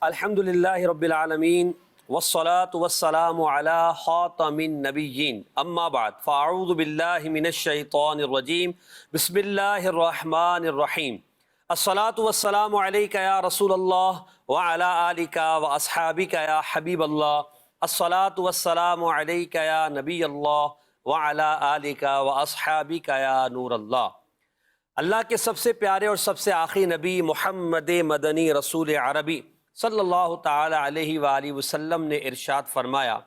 الحمد للہ رب العالمین والصلاة والسلام علی خاتم النبیین اما بعد فاعوذ باللہ من الشیطان الرجیم بسم اللہ الرحمن الرحیم الصلاة والسلام علیک یا رسول اللہ وعلی آلک واصحابک یا حبیب اللہ الصلاة والسلام علیک یا نبی اللہ وعلی آلک واصحابک یا نور اللہ۔ اللہ کے سب سے پیارے اور سب سے آخری نبی محمد مدنی رسول عربی صلی اللہ تعالی علیہ وآلہ وسلم نے ارشاد فرمایا،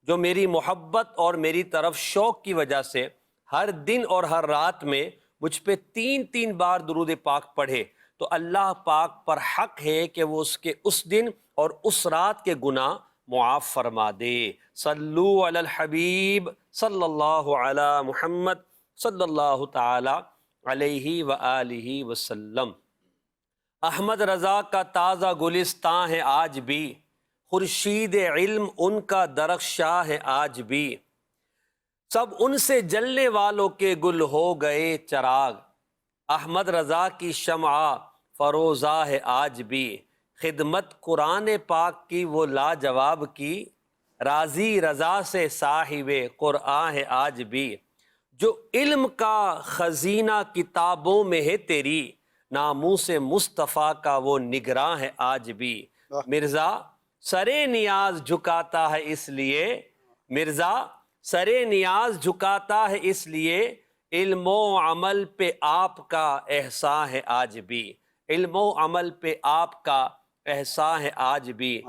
جو میری محبت اور میری طرف شوق کی وجہ سے ہر دن اور ہر رات میں مجھ پہ تین بار درود پاک پڑھے تو اللہ پاک پر حق ہے کہ وہ اس کے اس دن اور اس رات کے گناہ معاف فرما دے۔ صلو علی الحبیب صلی اللہ علی محمد صلی اللہ تعالی علیہ وآلہ وسلم۔ احمد رضا کا تازہ گلستان ہے آج بھی، خورشید علم ان کا درخشاں ہے آج بھی، سب ان سے جلنے والوں کے گل ہو گئے چراغ، احمد رضا کی شمع فروزہ ہے آج بھی، خدمت قرآن پاک کی وہ لاجواب کی، راضی رضا سے صاحب قرآن ہے آج بھی، جو علم کا خزینہ کتابوں میں ہے تیری، ناموس مصطفیٰ کا وہ نگراں ہے آج بھی، مرزا سرے نیاز جھکاتا ہے اس لیے، مرزا سرے نیاز جھکاتا ہے اس لیے، علم و عمل پہ آپ کا احسان ہے آج بھی، علم و عمل پہ آپ کا احسان ہے آج بھی۔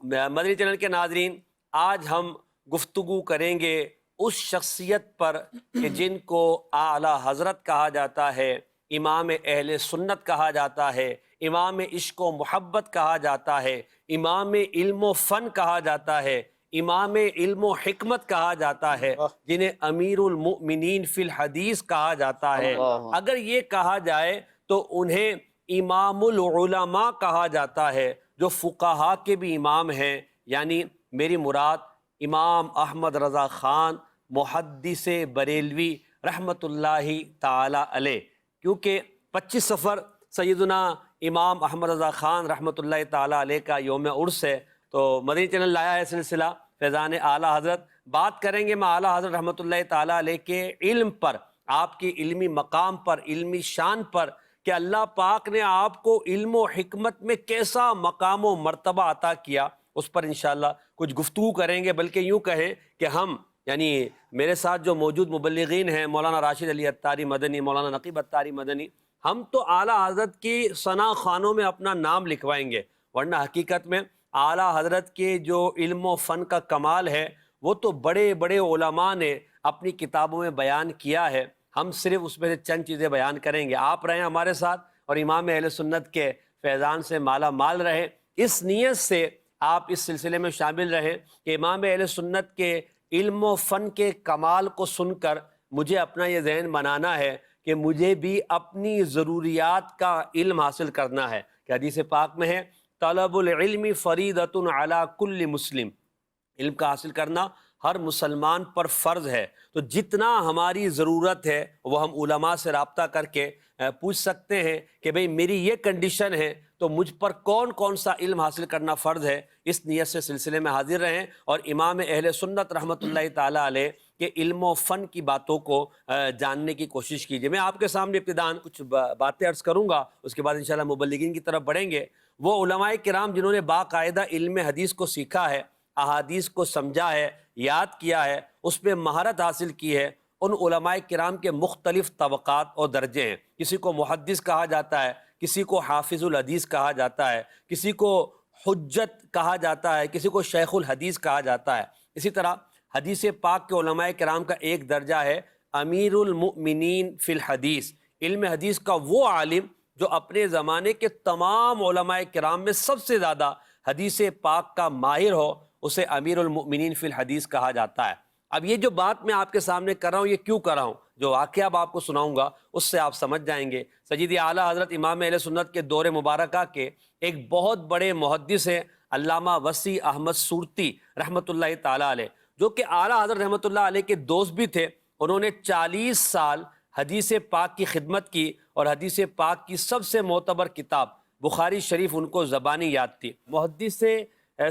مدنی چینل کے ناظرین، آج ہم گفتگو کریں گے اس شخصیت پر کہ جن کو اعلیٰ حضرت کہا جاتا ہے، امام اہل سنت کہا جاتا ہے، امام عشق و محبت کہا جاتا ہے، امام علم و فن کہا جاتا ہے، امام علم و حکمت کہا جاتا ہے، جنہیں امیر المؤمنین فی الحدیث کہا جاتا ہے۔ اگر یہ کہا جائے تو انہیں امام العلماء کہا جاتا ہے، جو فقہاء کے بھی امام ہیں، یعنی میری مراد امام احمد رضا خان محدث بریلوی رحمۃ اللہ تعالی علیہ، کیونکہ 25 صفر سیدنا امام احمد رضا خان رحمۃ اللہ تعالی علیہ کا یوم عرس ہے، تو مدنی چینل لایا ہے سلسلہ فیضان اعلیٰ حضرت۔ بات کریں گے میں اعلیٰ حضرت رحمۃ اللہ تعالی علیہ کے علم پر، آپ کی علمی مقام پر، علمی شان پر، کہ اللہ پاک نے آپ کو علم و حکمت میں کیسا مقام و مرتبہ عطا کیا، اس پر انشاءاللہ کچھ گفتگو کریں گے۔ بلکہ یوں کہیں کہ ہم، یعنی میرے ساتھ جو موجود مبلغین ہیں، مولانا راشد علی عطاری مدنی، مولانا نقیب عطاری مدنی، ہم تو اعلیٰ حضرت کی ثنا خوانوں میں اپنا نام لکھوائیں گے، ورنہ حقیقت میں اعلیٰ حضرت کے جو علم و فن کا کمال ہے وہ تو بڑے بڑے علماء نے اپنی کتابوں میں بیان کیا ہے، ہم صرف اس میں سے چند چیزیں بیان کریں گے۔ آپ رہیں ہمارے ساتھ اور امام اہل سنت کے فیضان سے مالا مال رہیں، اس نیت سے آپ اس سلسلے میں شامل رہیں کہ امام اہل سنت کے علم و فن کے کمال کو سن کر مجھے اپنا یہ ذہن بنانا ہے کہ مجھے بھی اپنی ضروریات کا علم حاصل کرنا ہے، کہ حدیث پاک میں ہے طلب العلم فریضۃ علی کل مسلم، علم کا حاصل کرنا ہر مسلمان پر فرض ہے۔ تو جتنا ہماری ضرورت ہے وہ ہم علماء سے رابطہ کر کے پوچھ سکتے ہیں کہ بھئی میری یہ کنڈیشن ہے تو مجھ پر کون کون سا علم حاصل کرنا فرض ہے، اس نیت سے سلسلے میں حاضر رہیں اور امام اہل سنت رحمۃ اللہ تعالیٰ علیہ کے علم و فن کی باتوں کو جاننے کی کوشش کیجیے۔ میں آپ کے سامنے ابتداً کچھ باتیں عرض کروں گا، اس کے بعد انشاءاللہ مبلغین کی طرف بڑھیں گے۔ وہ علماء کرام جنہوں نے باقاعدہ علم حدیث کو سیکھا ہے، احادیث کو سمجھا ہے، یاد کیا ہے، اس پہ مہارت حاصل کی ہے، ان علماء کرام کے مختلف طبقات اور درجے ہیں۔ کسی کو محدث کہا جاتا ہے، کسی کو حافظ الحدیث کہا جاتا ہے، کسی کو حجت کہا جاتا ہے، کسی کو شیخ الحدیث کہا جاتا ہے۔ اسی طرح حدیث پاک کے علماء کرام کا ایک درجہ ہے امیر المؤمنین فی الحدیث، علم حدیث کا وہ عالم جو اپنے زمانے کے تمام علماء کرام میں سب سے زیادہ حدیث پاک کا ماہر ہو، اسے امیر المؤمنین فی الحدیث کہا جاتا ہے۔ اب یہ جو بات میں آپ کے سامنے کر رہا ہوں، یہ کیوں کر رہا ہوں؟ جو واقعہ اب آپ کو سناؤں گا اس سے آپ سمجھ جائیں گے۔ سید اعلیٰ حضرت امام اہل سنت کے دور مبارکہ کے ایک بہت بڑے محدث ہیں علامہ وسیع احمد صورتی رحمۃ اللہ تعالیٰ علیہ، جو کہ اعلیٰ حضرت رحمۃ اللہ علیہ کے دوست بھی تھے۔ انہوں نے 40 سال حدیث پاک کی خدمت کی اور حدیث پاک کی سب سے معتبر کتاب بخاری شریف ان کو زبانی یاد تھی۔ محدث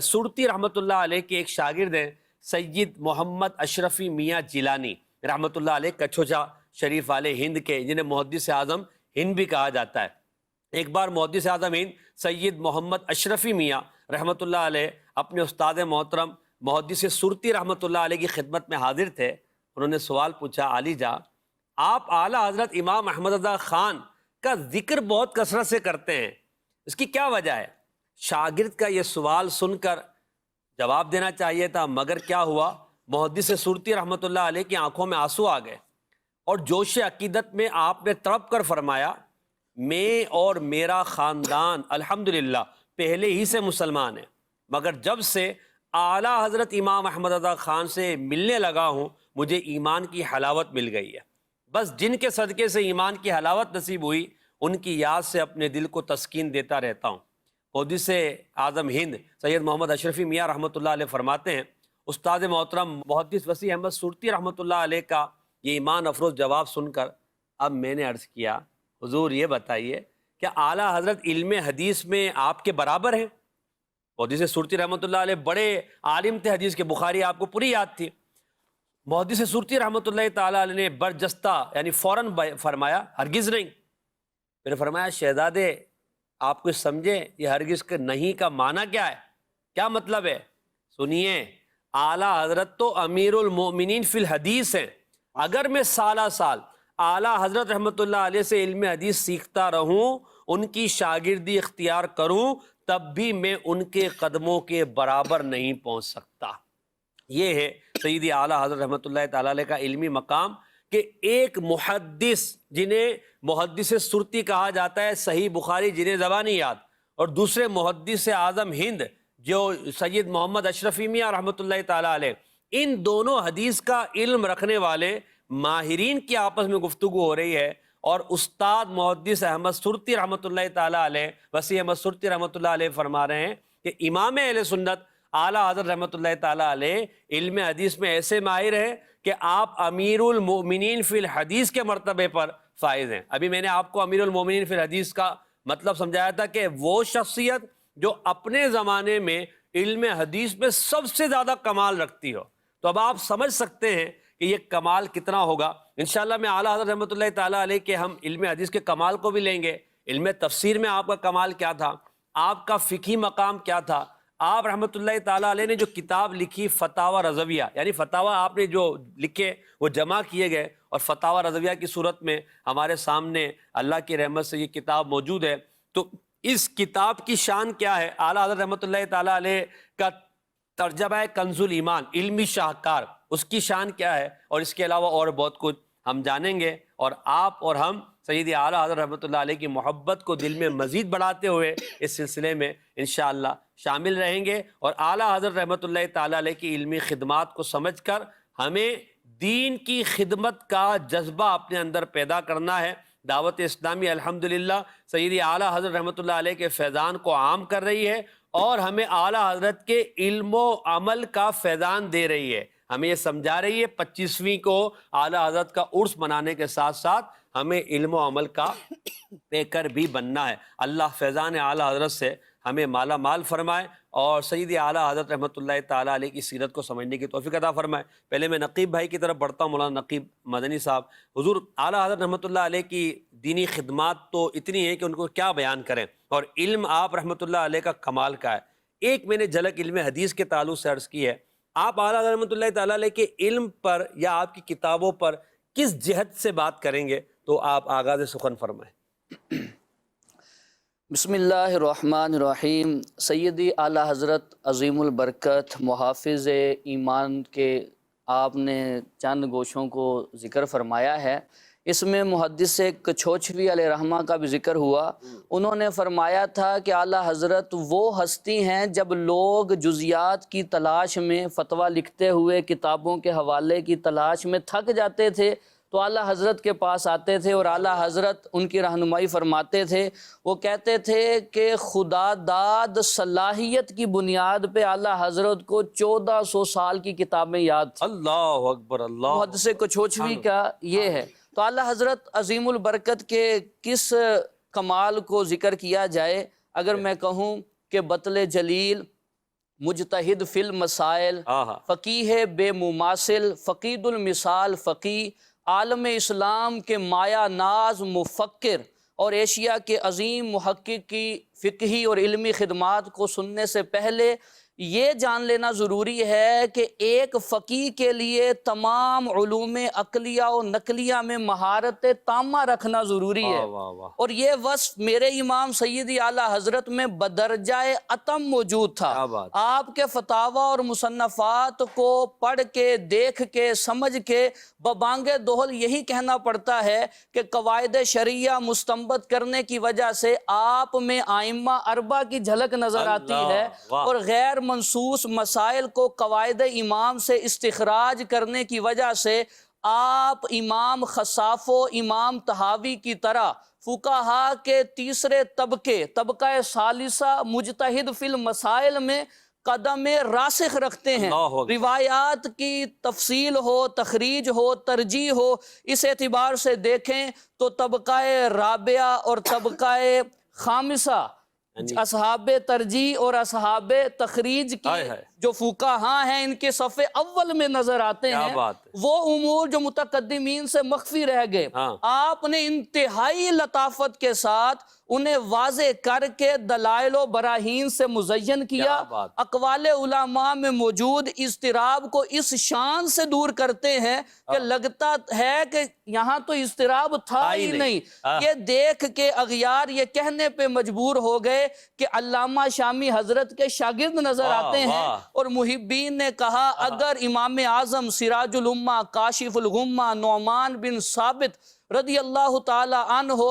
سرتی رحمۃ اللہ علیہ کے ایک شاگرد ہیں سید محمد اشرفی میاں جیلانی رحمۃ اللہ علیہ، کچھوچا شریف والے ہند کے، جنہیں محدث اعظم ہند بھی کہا جاتا ہے۔ ایک بار محدث اعظم ہند سید محمد اشرفی میاں رحمۃ اللہ علیہ اپنے استاد محترم محدث سرتی رحمۃ اللہ علیہ کی خدمت میں حاضر تھے۔ انہوں نے سوال پوچھا، عالی جا، آپ اعلیٰ حضرت امام احمد رضا خان کا ذکر بہت کثرت سے کرتے ہیں، اس کی کیا وجہ ہے؟ شاگرد کا یہ سوال سن کر جواب دینا چاہیے تھا، مگر کیا ہوا، محدث سرتی رحمۃ اللہ علیہ کی آنکھوں میں آنسو آ گئے اور جوش عقیدت میں آپ نے تڑپ کر فرمایا، میں اور میرا خاندان الحمدللہ پہلے ہی سے مسلمان ہیں، مگر جب سے اعلیٰ حضرت امام احمد رضا خان سے ملنے لگا ہوں مجھے ایمان کی حلاوت مل گئی ہے۔ بس جن کے صدقے سے ایمان کی حلاوت نصیب ہوئی ان کی یاد سے اپنے دل کو تسکین دیتا رہتا ہوں۔ محدث اعظم ہند سید محمد اشرفی میاں رحمۃ اللہ علیہ فرماتے ہیں، استاد محترم محدث وسیع احمد سرتی رحمۃ اللہ علیہ کا یہ ایمان افروز جواب سن کر اب میں نے عرض کیا، حضور یہ بتائیے کیا اعلیٰ حضرت علم حدیث میں آپ کے برابر ہیں؟ محدث سرتی رحمۃ اللہ علیہ بڑے عالم تھے حدیث کے، بخاری آپ کو پوری یاد تھی۔ محدث سرتی رحمۃ اللہ تعالیٰ علیہ نے برجستہ یعنی فوراً فرمایا، ہرگز نہیں۔ پھر فرمایا، شہزادے آپ کچھ سمجھے یہ ہرگز کے نہیں کا معنی کیا ہے، کیا مطلب ہے؟ سنیے، اعلیٰ حضرت تو امیر المؤمنین فی الحدیث ہیں، اگر میں سالہ سال اعلیٰ حضرت رحمۃ اللہ علیہ سے علم حدیث سیکھتا رہوں، ان کی شاگردی اختیار کروں، تب بھی میں ان کے قدموں کے برابر نہیں پہنچ سکتا۔ یہ ہے سیدی اعلیٰ حضرت رحمۃ اللہ تعالیٰ علیہ کا علمی مقام کہ ایک محدث جنہیں محدث سرتی کہا جاتا ہے، صحیح بخاری جنہیں زبانی یاد، اور دوسرے محدث اعظم ہند جو سید محمد اشرفی میاں رحمۃ اللہ تعالیٰ علیہ، ان دونوں حدیث کا علم رکھنے والے ماہرین کی آپس میں گفتگو ہو رہی ہے، اور استاد محدث احمد سرتی رحمۃ اللہ تعالیٰ علیہ، وسیع احمد سرتی رحمۃ اللہ علیہ فرما رہے ہیں کہ امام اہل سنت اعلیٰ حضرت رحمۃ اللہ تعالیٰ علیہ علم حدیث میں ایسے ماہر ہیں کہ آپ امیر المؤمنین فی الحدیث کے مرتبے پر فائز ہیں۔ ابھی میں نے آپ کو امیر المؤمنین فی الحدیث کا مطلب سمجھایا تھا کہ وہ شخصیت جو اپنے زمانے میں علم حدیث میں سب سے زیادہ کمال رکھتی ہو، تو اب آپ سمجھ سکتے ہیں کہ یہ کمال کتنا ہوگا۔ انشاءاللہ میں اعلیٰ حضرت رحمۃ اللہ تعالیٰ علیہ کے ہم علم حدیث کے کمال کو بھی لیں گے، علم تفسیر میں آپ کا کمال کیا تھا، آپ کا فقہی مقام کیا تھا، آپ رحمۃ اللہ تعالیٰ علیہ نے جو کتاب لکھی فتاوی رضویہ، یعنی فتاوی آپ نے جو لکھے وہ جمع کیے گئے، اور فتاوی رضویہ کی صورت میں ہمارے سامنے اللہ کی رحمت سے یہ کتاب موجود ہے۔ تو اس کتاب کی شان کیا ہے؟ اعلیٰ حضرت رحمۃ اللہ تعالیٰ علیہ کا ترجمہ ہے کنز الایمان، علمی شاہکار، اس کی شان کیا ہے، اور اس کے علاوہ اور بہت کچھ ہم جانیں گے، اور آپ اور ہم سیدی اعلیٰ حضرت رحمۃ اللہ علیہ کی محبت کو دل میں مزید بڑھاتے ہوئے اس سلسلے میں انشاءاللہ شامل رہیں گے، اور اعلیٰ حضرت رحمۃ اللہ تعالیٰ علیہ کی علمی خدمات کو سمجھ کر ہمیں دین کی خدمت کا جذبہ اپنے اندر پیدا کرنا ہے۔ دعوت اسلامی الحمدللہ سیدی اعلیٰ حضرت رحمۃ اللہ علیہ کے فیضان کو عام کر رہی ہے، اور ہمیں اعلیٰ حضرت کے علم و عمل کا فیضان دے رہی ہے۔ ہمیں یہ سمجھا رہی ہے 25ویں کو اعلیٰ حضرت کا عرس منانے کے ساتھ ساتھ ہمیں علم و عمل کا پیکر بھی بننا ہے۔ اللہ فیضان اعلیٰ حضرت سے ہمیں مالا مال فرمائے، اور سیدی اعلیٰ حضرت رحمۃ اللہ تعالیٰ علیہ کی سیرت کو سمجھنے کی توفیق عطا فرمائے۔ پہلے میں نقیب بھائی کی طرف بڑھتا ہوں، مولانا نقیب مدنی صاحب۔ حضور، اعلیٰ حضرت رحمۃ اللہ علیہ کی دینی خدمات تو اتنی ہیں کہ ان کو کیا بیان کریں، اور علم آپ رحمۃ اللہ علیہ کا کمال کا ہے۔ ایک میں نے جھلک علم حدیث کے تعلق سے عرض کی ہے، آپ اعلیٰ حضرت رحمۃ اللہ تعالیٰ علیہ کے علم پر یا آپ کی کتابوں پر کس جہت سے بات کریں گے، تو آپ آغاز سخن فرمائیں۔ بسم اللہ الرحمن الرحیم۔ سیدی اعلیٰ حضرت عظیم البرکت محافظ ایمان کے آپ نے چند گوشوں کو ذکر فرمایا ہے، اس میں محدث کچھوچوی علیہ رحمہ کا بھی ذکر ہوا۔ انہوں نے فرمایا تھا کہ اعلیٰ حضرت وہ ہستی ہیں جب لوگ جزیات کی تلاش میں فتویٰ لکھتے ہوئے کتابوں کے حوالے کی تلاش میں تھک جاتے تھے تو اعلیٰ حضرت کے پاس آتے تھے، اور اعلیٰ حضرت ان کی رہنمائی فرماتے تھے۔ وہ کہتے تھے کہ خدا داد صلاحیت کی بنیاد پہ اعلیٰ حضرت کو 1400 سال کی کتابیں یاد تھیں۔ اللہ اکبر، اللہ محدث کچھوچوی کا یہ ہے۔ تو اعلیٰ حضرت عظیم البرکت کے کس کمال کو ذکر کیا جائے، اگر میں کہوں کہ بطل جلیل، مجتہد فی المسائل، فقیہ بے مماثل، فقید المثال فقی، عالم اسلام کے مایا ناز مفکر اور ایشیا کے عظیم محقق کی فقہی اور علمی خدمات کو سننے سے پہلے یہ جان لینا ضروری ہے کہ ایک فقیہ کے لیے تمام علوم عقلیہ و نقلیہ میں مہارت تامہ رکھنا ضروری ہے، اور یہ وصف میرے امام سیدی اعلیٰ حضرت میں بدرجہ اتم موجود تھا۔ آپ کے فتاوی اور مصنفات کو پڑھ کے، دیکھ کے، سمجھ کے ببانگ دوہل یہی کہنا پڑتا ہے کہ قواعد شرعیہ مستنبط کرنے کی وجہ سے آپ میں ائمہ اربعہ کی جھلک نظر آتی ہے، اور غیر منصوص مسائل کو قواعد امام سے استخراج کرنے کی وجہ سے آپ امام خصاف و امام طحاوی کی طرح فقہا کے تیسرے طبقہ ثالثہ مجتہد فی المسائل میں قدم راسخ رکھتے ہیں۔ روایات کی تفصیل ہو، تخریج ہو، ترجیح ہو، اس اعتبار سے دیکھیں تو طبقہ رابعہ اور طبقہ خامسہ، اصحاب ترجیح اور اصحاب تخریج کی جو فقہا ہیں ان کے صف اول میں نظر آتے ہیں۔ وہ امور جو متقدمین سے مخفی رہ گئے، آپ نے انتہائی لطافت کے ساتھ انہیں واضح کر کے دلائل و براہین سے مزین کیا، اقوال علماء میں موجود اضطراب کو اس شان سے دور کرتے ہیں کہ لگتا ہے کہ یہاں تو اضطراب تھا ہی نہیں۔ یہ دیکھ کے اغیار یہ کہنے پہ مجبور ہو گئے کہ علامہ شامی حضرت کے شاگرد نظر آتے ہیں، اور محبین نے کہا اگر امام اعظم سراج الامہ کاشف الغمہ نعمان بن ثابت رضی اللہ تعالی عنہ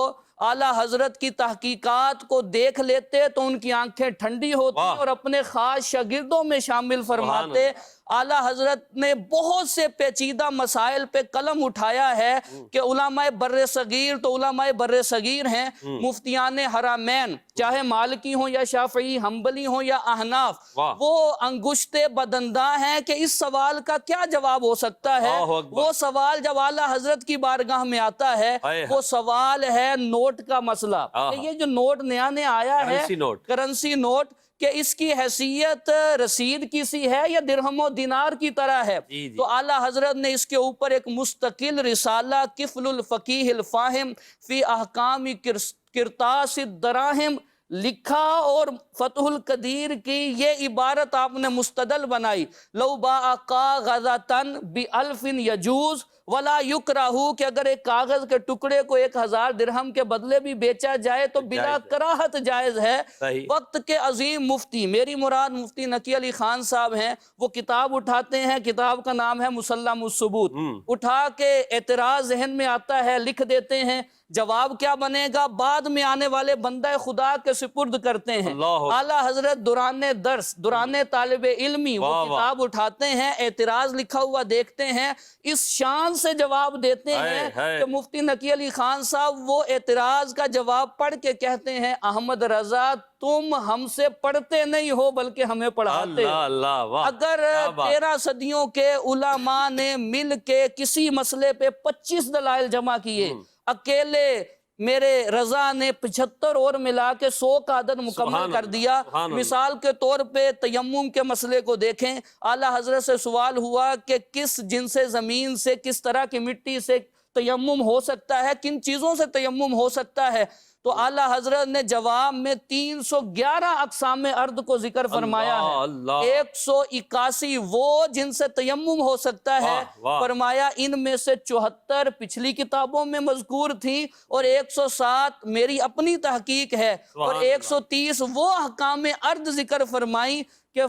اعلیٰ حضرت کی تحقیقات کو دیکھ لیتے تو ان کی آنکھیں ٹھنڈی ہوتی اور اپنے خاص شاگردوں میں شامل فرماتے۔ اعلیٰ حضرت نے بہت سے پیچیدہ مسائل پہ قلم اٹھایا ہے کہ علماء بر صغیر تو علماء بر صغیر ہیں، مفتیان حرمین چاہے مالکی ہوں یا شافعی، حنبلی ہوں یا احناف، وہ انگشت بدنداں ہیں کہ اس سوال کا کیا جواب ہو سکتا ہے۔ وہ سوال جب اعلیٰ حضرت کی بارگاہ میں آتا ہے وہ سوال ہے نوٹ کا مسئلہ۔ یہ جو نوٹ نیا آیا ہے، کرنسی نوٹ، کہ اس کی حیثیت رسید کی سی ہے یا درہم و دینار کی طرح ہے، تو اعلیٰ حضرت نے اس کے اوپر ایک مستقل رسالہ کفل الفقیہ الفاہم فی احکام قرطاس الدراہم لکھا، اور فتح القدیر کی یہ عبارت آپ نے مستدل بنائی، لو باع کاغذۃ بألف یجوز ولا یکرہ، کہ اگر ایک کاغذ کے ٹکڑے کو 1000 درہم کے بدلے بھی بیچا جائے تو بلا کراہت جائز ہے۔ وقت کے عظیم مفتی، میری مراد مفتی نقی علی خان صاحب ہیں، وہ کتاب اٹھاتے ہیں، کتاب کا نام ہے مسلم الثبوت، اٹھا کے اعتراض ذہن میں آتا ہے لکھ دیتے ہیں، جواب کیا بنے گا بعد میں آنے والے بندہ خدا کے سپرد کرتے ہیں۔ اعلیٰ حضرت دوران درس، دوران طالب علمی وہ کتاب اٹھاتے ہیں، اعتراض لکھا ہوا دیکھتے ہیں، اس شان سے جواب دیتے ہیں کہ مفتی نقی علی خان صاحب وہ اعتراض کا جواب پڑھ کے کہتے ہیں احمد رضا تم ہم سے پڑھتے نہیں ہو بلکہ ہمیں پڑھاتے ہو۔ اگر 13 صدیوں کے علماء نے مل کے کسی مسئلے پہ 25 دلائل جمع کیے، اکیلے میرے رضا نے 75 اور ملا کے 100 کا عدد مکمل کر دیا۔ مثال کے طور پہ تیمم کے مسئلے کو دیکھیں، اعلیٰ حضرت سے سوال ہوا کہ کس جنس زمین سے، کس طرح کی مٹی سے تیمم ہو سکتا ہے، کن چیزوں سے تیمم ہو سکتا ہے، تو اعلیٰ حضرت نے جواب میں 311 اقسام ارض کو ذکر فرمایا ہے۔ 181 وہ جن سے تیمم ہو سکتا ہے، فرمایا ان میں سے 74 پچھلی کتابوں میں مذکور تھی اور 107 میری اپنی تحقیق ہے، اور 130 وہ احکام ارض ذکر فرمائی کہ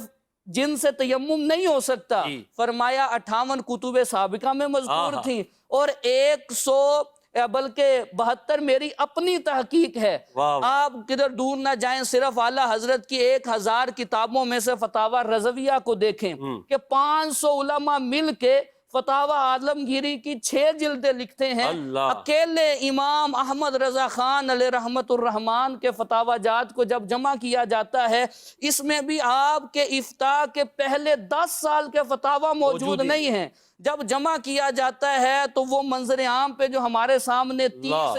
جن سے تیمم نہیں ہو سکتا، فرمایا 58 کتب سابقہ میں مذکور تھیں، اور 72 میری اپنی تحقیق ہے۔ آپ کدھر دور نہ جائیں، صرف اعلیٰ حضرت کی 1000 کتابوں میں سے فتاوی رضویہ کو دیکھیں کہ 500 علماء مل کے فتاوی عالمگیری کی 6 جلدیں لکھتے ہیں۔ اکیلے امام احمد رضا خان علیہ رحمت الرحمن کے فتاوی جات کو جب جمع کیا جاتا ہے، اس میں بھی آپ کے افتاء کے پہلے 10 سال کے فتاوی موجود نہیں ہیں۔ جب جمع کیا جاتا ہے تو وہ منظر عام پہ جو ہمارے سامنے 30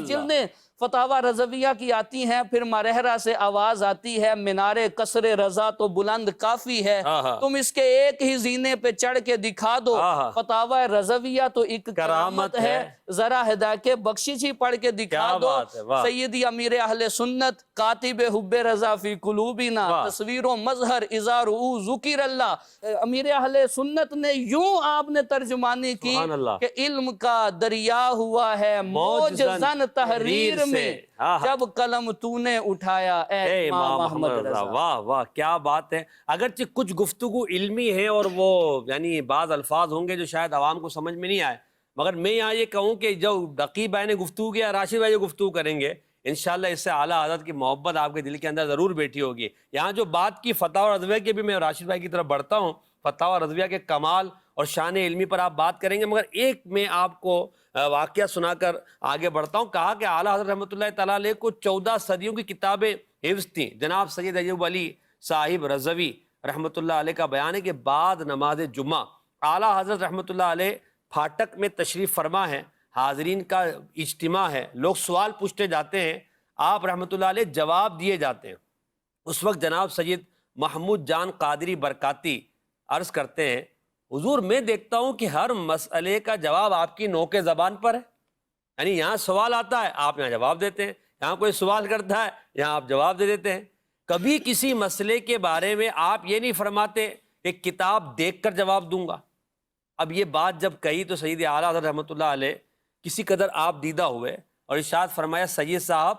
جلدیں فتاوا رضویہ کی آتی ہیں، پھر مرحرہ سے آواز آتی ہے، مینارے قصر رضا تو بلند کافی ہے، تم اس کے ایک ہی زینے پہ چڑھ کے دکھا دو، فتاوا رضویہ تو ایک کرامت ہے، ذرا ہدایت بخشش ہی پڑھ کے دکھا دو۔ سیدی امیر اہل سنت کاتب حب رضا فی قلوبنا، تصویر و مظہر اظہار او ذکر اللہ۔ امیر اہل سنت نے یوں آپ نے ترجمانی کی کہ علم کا دریا ہوا ہے موج زن تحریر میں، جب قلم تو نے اٹھایا اے امام احمد رضا۔ واہ واہ کیا بات ہے۔ اگرچہ کچھ گفتگو علمی ہے اور وہ یعنی بعض الفاظ ہوں گے جو شاید عوام کو سمجھ میں نہیں آئے، مگر میں یہاں یہ کہوں کہ جو رقیب بھائی نے گفتگو کیا، راشد بھائی جو گفتگو کریں گے انشاءاللہ اس سے اعلیٰ حضرت کی محبت آپ کے دل کے اندر ضرور بیٹھی ہوگی۔ یہاں جو بات کی فتاوی رضویہ کے بھی میں راشد بھائی کی طرف بڑھتا ہوں، فتاوی رضویہ کے کمال اور شان علمی پر آپ بات کریں گے، مگر ایک میں آپ کو واقعہ سنا کر آگے بڑھتا ہوں۔ کہا کہ اعلیٰ حضرت رحمۃ اللہ تعالیٰ علیہ کو 14 صدیوں کی کتابیں حفظ تھیں۔ جناب سید ایوب علی صاحب رضوی رحمۃ اللہ علیہ کا بیان ہے کہ بعد نماز جمعہ اعلیٰ حضرت رحمۃ اللہ علیہ پھاٹک میں تشریف فرما ہے، حاضرین کا اجتماع ہے، لوگ سوال پوچھتے جاتے ہیں، آپ رحمۃ اللہ علیہ جواب دیے جاتے ہیں۔ اس وقت جناب سید محمود جان قادری برکاتی عرض کرتے ہیں، حضور میں دیکھتا ہوں کہ ہر مسئلے کا جواب آپ کی نوک زبان پر ہے، یعنی یہاں سوال آتا ہے آپ یہاں جواب دیتے ہیں، یہاں کوئی سوال کرتا ہے یہاں آپ جواب دے دیتے ہیں۔ کبھی کسی مسئلے کے بارے میں آپ یہ نہیں فرماتے کہ کتاب دیکھ کر جواب دوں گا۔ اب یہ بات جب کہی تو سید اعلیٰ حضرت رحمۃ اللہ علیہ کسی قدر آپ دیدہ ہوئے اور ارشاد فرمایا، سید صاحب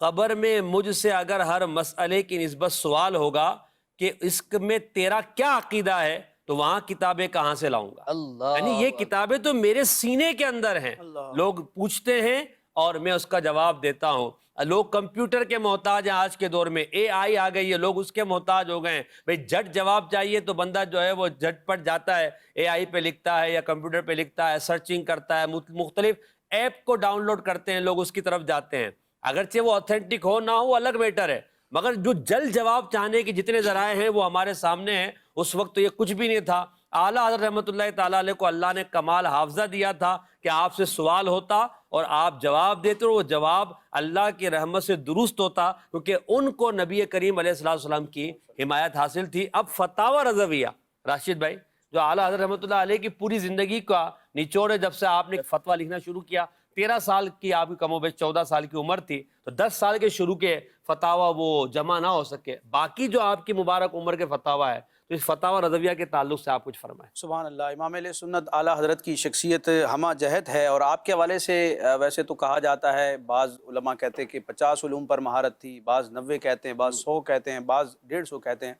قبر میں مجھ سے اگر ہر مسئلے کی نسبت سوال ہوگا کہ اس میں تیرا کیا عقیدہ ہے تو وہاں کتابیں کہاں سے لاؤں گا؟ یعنی یہ کتابیں تو میرے سینے کے اندر ہیں، لوگ پوچھتے ہیں اور میں اس کا جواب دیتا ہوں۔ لوگ کمپیوٹر کے محتاج ہیں، آج کے دور میں اے آئی آ گئی ہے، لوگ اس کے محتاج ہو گئے ہیں۔ بھئی جھٹ جواب چاہیے تو بندہ جو ہے وہ جھٹ پٹ جاتا ہے، اے آئی پہ لکھتا ہے یا کمپیوٹر پہ لکھتا ہے، سرچنگ کرتا ہے، مختلف ایپ کو ڈاؤن لوڈ کرتے ہیں، لوگ اس کی طرف جاتے ہیں۔ اگرچہ وہ اوتھینٹک ہو نہ ہو الگ میٹر ہے، مگر جو جلد جواب چاہنے کی جتنے ذرائع ہیں وہ ہمارے سامنے ہیں۔ اس وقت تو یہ کچھ بھی نہیں تھا۔ اعلیٰ حضرت رحمۃ اللہ تعالیٰ علیہ کو اللہ نے کمال حافظہ دیا تھا کہ آپ سے سوال ہوتا اور آپ جواب دیتے، اور وہ جواب اللہ کی رحمت سے درست ہوتا، کیونکہ ان کو نبی کریم علیہ السلام کی حمایت حاصل تھی۔ اب فتاوی رضویہ راشد بھائی جو اعلیٰ حضرت رحمۃ اللہ علیہ کی پوری زندگی کا نچوڑ ہے، جب سے آپ نے فتویٰ لکھنا شروع کیا، 13 سال کی آپ کی کم و بیش 14 سال کی عمر تھی، تو 10 سال کے شروع کے فتاویٰ وہ جمع نہ ہو سکے، باقی جو آپ کی مبارک عمر کے فتاویٰ ہے، تو اس فتاوی رضویہ کے تعلق سے آپ کچھ فرمائیں۔ سبحان اللہ، امام علیہ سنت اعلیٰ حضرت کی شخصیت ہمہ جہت ہے، اور آپ کے حوالے سے ویسے تو کہا جاتا ہے، بعض علماء کہتے ہیں کہ 50 علوم پر مہارت تھی، بعض 90 کہتے ہیں، بعض 100 کہتے ہیں، بعض 150 کہتے ہیں۔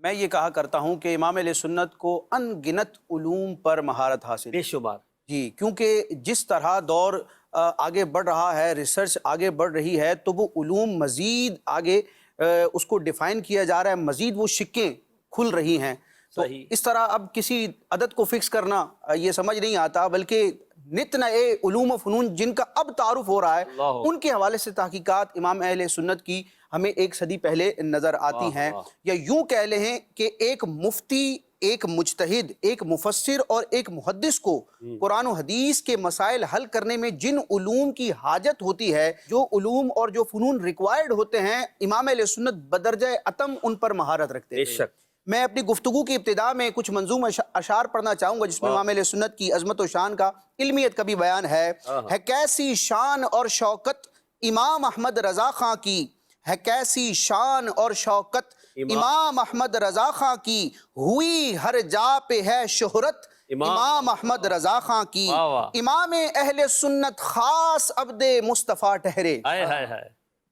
میں یہ کہا کرتا ہوں کہ امام علیہ سنت کو ان گنت علوم پر مہارت حاصل بے شمار جی، کیونکہ جس طرح دور آگے بڑھ رہا ہے، ریسرچ آگے بڑھ رہی ہے، تو وہ علوم مزید آگے اس کو ڈیفائن کیا جا رہا ہے، مزید وہ شکیں کھل رہی ہیں۔ تو اس طرح اب کسی عدد کو فکس کرنا یہ سمجھ نہیں آتا، بلکہ نت نئے علوم و فنون جن کا اب تعارف ہو رہا ہے، ان کے حوالے سے تحقیقات امام اہل سنت کی ہمیں ایک صدی پہلے نظر آتی ہیں، یا یوں کہہ لیں کہ ایک مفتی، ایک مجتہد، ایک مفسر اور ایک محدث کو قرآن و حدیث کے مسائل حل کرنے میں جن علوم کی حاجت ہوتی ہے، جو علوم اور جو فنون ریکوائرڈ ہوتے ہیں، امام اہل سنت بدرجہ اتم ان پر مہارت رکھتے ہیں۔ بے شک۔ میں اپنی گفتگو کی ابتدا میں کچھ منظوم اشعار پڑھنا چاہوں گا جس میں امام علیہ سنت کی عظمت و شان کا، علمیت کا بھی بیان ہے کیسی شان اور شوکت امام احمد رضا خاں کی، ہے کیسی شان اور شوکت امام احمد رضا خاں کی، ہوئی ہر جا پہ ہے شہرت امام احمد رضا خاں کی، امام اہل سنت خاص عبد مصطفیٰ ٹھہرے۔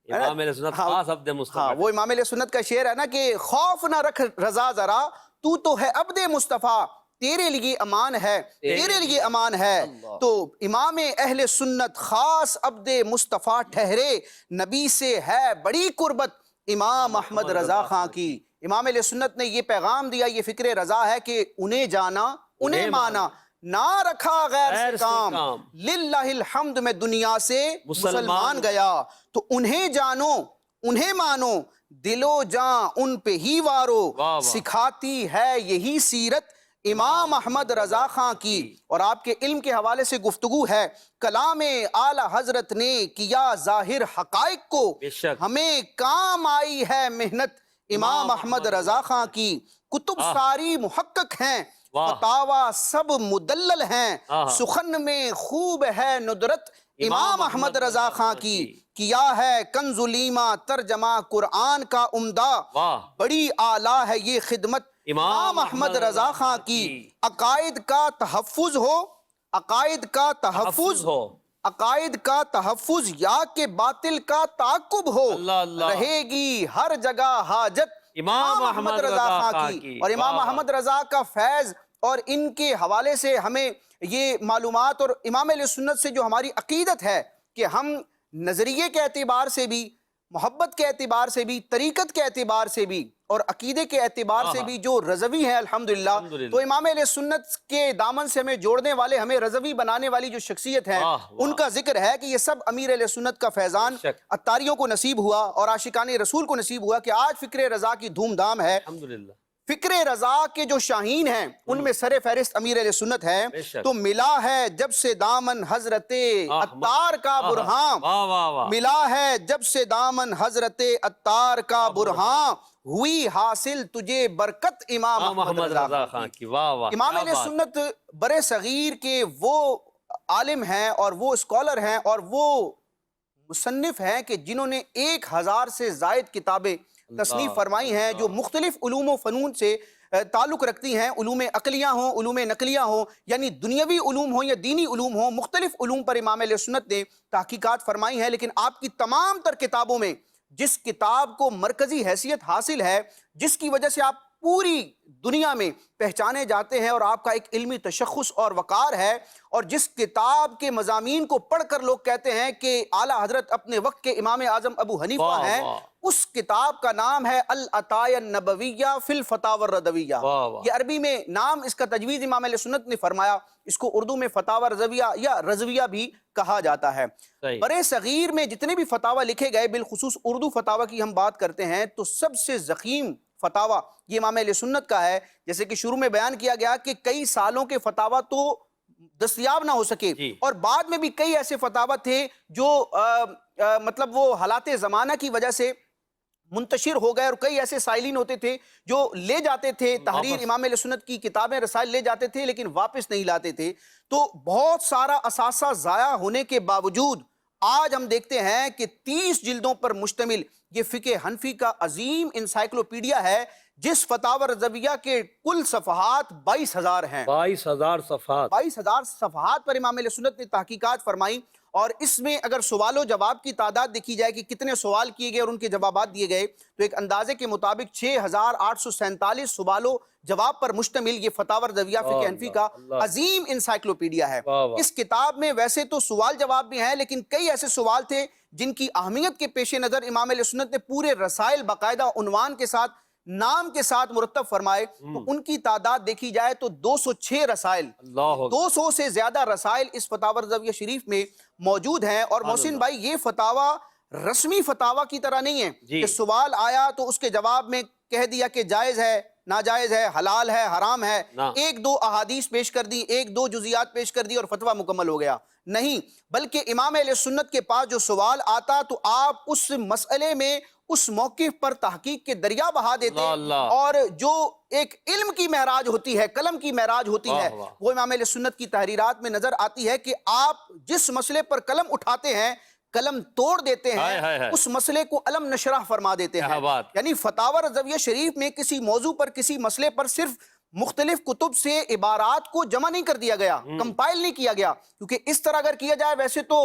امام علیہ سنت خاص عبد مصطفیٰ، وہ امام علیہ سنت کا شعر ہے نا کہ خوف نہ رکھ رضا ذرا، تو ہے عبد مصطفیٰ، تیرے لیے امان ہے، تیرے لیے امان ہے۔ تو امام اہل سنت خاص عبد مصطفیٰ ٹھہرے، نبی سے ہے بڑی قربت امام احمد رضا خاں کی۔ امام علیہ سنت نے یہ پیغام دیا، یہ فکر رضا ہے کہ انہیں جانا، انہیں مانا، نہ رکھا غیر سے کام، للہ الحمد میں دنیا سے مسلمان گیا۔ تو انہیں جانو، انہیں مانو، دل و جاں ان پہ ہی وارو، سکھاتی ہے یہی سیرت امام احمد رضا خان کی، اور آپ کے علم کے حوالے سے گفتگو ہے۔ کلام اعلی حضرت نے کیا ظاہر حقائق کو، بے شک ہمیں کام آئی ہے محنت امام احمد رضا خان کی۔ کتب ساری محقق ہیں، فتاوا سب مدلل ہیں، سخن میں خوب ہے ندرت امام احمد رضا خان کی۔ کیا ہے کنز لیما ترجمہ قرآن کا عمدہ، بڑی اعلیٰ ہے یہ خدمت امام احمد رضا خان کی۔ عقائد کا تحفظ ہو، عقائد کا تحفظ ہو، عقائد کا تحفظ یا کہ باطل کا تعاقب ہو، رہے گی ہر جگہ حاجت امام احمد رضا خان کی۔ اور امام احمد رضا کا فیض اور ان کے حوالے سے ہمیں یہ معلومات، اور امام اہل سنت سے جو ہماری عقیدت ہے کہ ہم نظریے کے اعتبار سے بھی، محبت کے اعتبار سے بھی، طریقت کے اعتبار سے بھی، اور عقیدے کے اعتبار سے بھی جو رضوی ہیں الحمدللہ، تو امام اہل سنت کے دامن سے ہمیں جوڑنے والے، ہمیں رضوی بنانے والی جو شخصیت ہیں ان کا ذکر ہے کہ یہ سب امیر اہل سنت کا فیضان اتاریوں کو نصیب ہوا اور عاشقان رسول کو نصیب ہوا کہ آج فکر رضا کی دھوم دھام ہے۔ فکر رضا کے جو شاہین ہیں ان میں سر فہرست امیر اہل سنت ہے۔ تو ملا ہے جب سے دامن حضرت عطار کا برہان، ملا ہے جب سے دامن حضرت عطار کا برہان، ہوئی حاصل تجھے برکت امام احمد رضا خان کی۔ امام اہل سنت برے صغیر کے وہ عالم ہیں اور وہ اسکالر ہیں اور وہ مصنف ہیں کہ جنہوں نے 1000 سے زائد کتابیں تصنیف فرمائی ہیں جو مختلف علوم و فنون سے تعلق رکھتی ہیں، علوم عقلیہ ہوں، علوم نقلیہ ہوں، یعنی دنیاوی علوم ہوں یا دینی علوم ہوں، مختلف علوم پر امام اہل سنت نے تحقیقات فرمائی ہیں۔ لیکن آپ کی تمام تر کتابوں میں جس کتاب کو مرکزی حیثیت حاصل ہے، جس کی وجہ سے آپ پوری دنیا میں پہچانے جاتے ہیں اور آپ کا ایک علمی تشخص اور وقار ہے، اور جس کتاب کے مضامین کو پڑھ کر لوگ کہتے ہیں کہ اعلیٰ حضرت اپنے وقت کے امام اعظم ابو حنیفہ ہیں، اس کتاب کا نام ہے العطایہ النبویہ فی الفتاوی الرضویہ۔ یہ عربی میں نام اس کا تجویز امام اہل سنت نے فرمایا، اس کو اردو میں فتاوی رضویہ یا رضویہ بھی کہا جاتا ہے۔ برے صغیر میں جتنے بھی فتاوی لکھے گئے، بالخصوص اردو فتاوی کی ہم بات کرتے ہیں، تو سب سے ضخیم فتاوی یہ امام اہل سنت کا ہے۔ جیسے کہ شروع میں بیان کیا گیا کہ کئی سالوں کے فتاوی تو دستیاب نہ ہو سکے، اور بعد میں بھی کئی ایسے فتاوی تھے جو مطلب وہ حالات زمانہ کی وجہ سے منتشر ہو گئے، اور کئی ایسے سائلین ہوتے تھے جو لے جاتے تھے تحریر امام اہل سنت کی کتابیں رسائل لے جاتے تھے لیکن واپس نہیں لاتے تھے۔ تو بہت سارا اثاثہ ضائع ہونے کے باوجود آج ہم دیکھتے ہیں کہ 30 جلدوں پر مشتمل یہ فقہ حنفی کا عظیم انسائکلوپیڈیا ہے، جس فتاوی رضویہ کے کل صفحات 22,000 ہیں۔ 22,000 صفحات، 22,000 صفحات پر امام اہل سنت نے تحقیقات فرمائی، اور اس میں اگر سوال و جواب کی تعداد دیکھی جائے کہ کتنے سوال کیے گئے اور ان کے جوابات دیے گئے، تو ایک اندازے کے مطابق 6,847 سوال و جواب پر مشتمل یہ فتاوی رضویہ فقہ حنفی کا عظیم انسائکلوپیڈیا ہے۔ اس کتاب میں ویسے تو سوال جواب بھی ہیں، لیکن کئی ایسے سوال تھے جن کی اہمیت کے پیش نظر امام اہل سنت نے پورے رسائل باقاعدہ عنوان کے ساتھ، نام کے ساتھ مرتب فرمائے۔ تو ان کی تعداد دیکھی جائے تو 206 رسائل، 200 سے زیادہ رسائل اس فتاوی رضویہ شریف میں موجود ہیں۔ اور محسن بھائی، یہ فتاوی رسمی فتاوی کی طرح نہیں ہے کہ سوال آیا تو اس کے جواب میں کہہ دیا کہ جائز ہے، ناجائز ہے، حلال ہے، حرام ہے، ایک دو احادیث پیش کر دی، ایک دو جزیات پیش کر دی اور فتویٰ مکمل ہو گیا۔ نہیں، بلکہ امام اہل سنت کے پاس جو سوال آتا تو آپ اس مسئلے میں اس موقف پر تحقیق کے دریا بہا دیتے، اور جو ایک علم کی معراج ہوتی ہے، قلم کی معراج ہوتی ہے، وہ امام اہل سنت کی تحریرات میں نظر آتی ہے کہ آپ جس مسئلے پر قلم اٹھاتے ہیں، قلم توڑ دیتے ہیں، اس مسئلے کو علم نشرح فرما دیتے ہیں۔ یعنی فتاوی رضویہ شریف میں کسی موضوع پر، کسی مسئلے پر صرف مختلف کتب سے عبارات کو جمع نہیں کر دیا گیا، کمپائل نہیں کیا گیا، کیونکہ اس طرح اگر کیا جائے، ویسے تو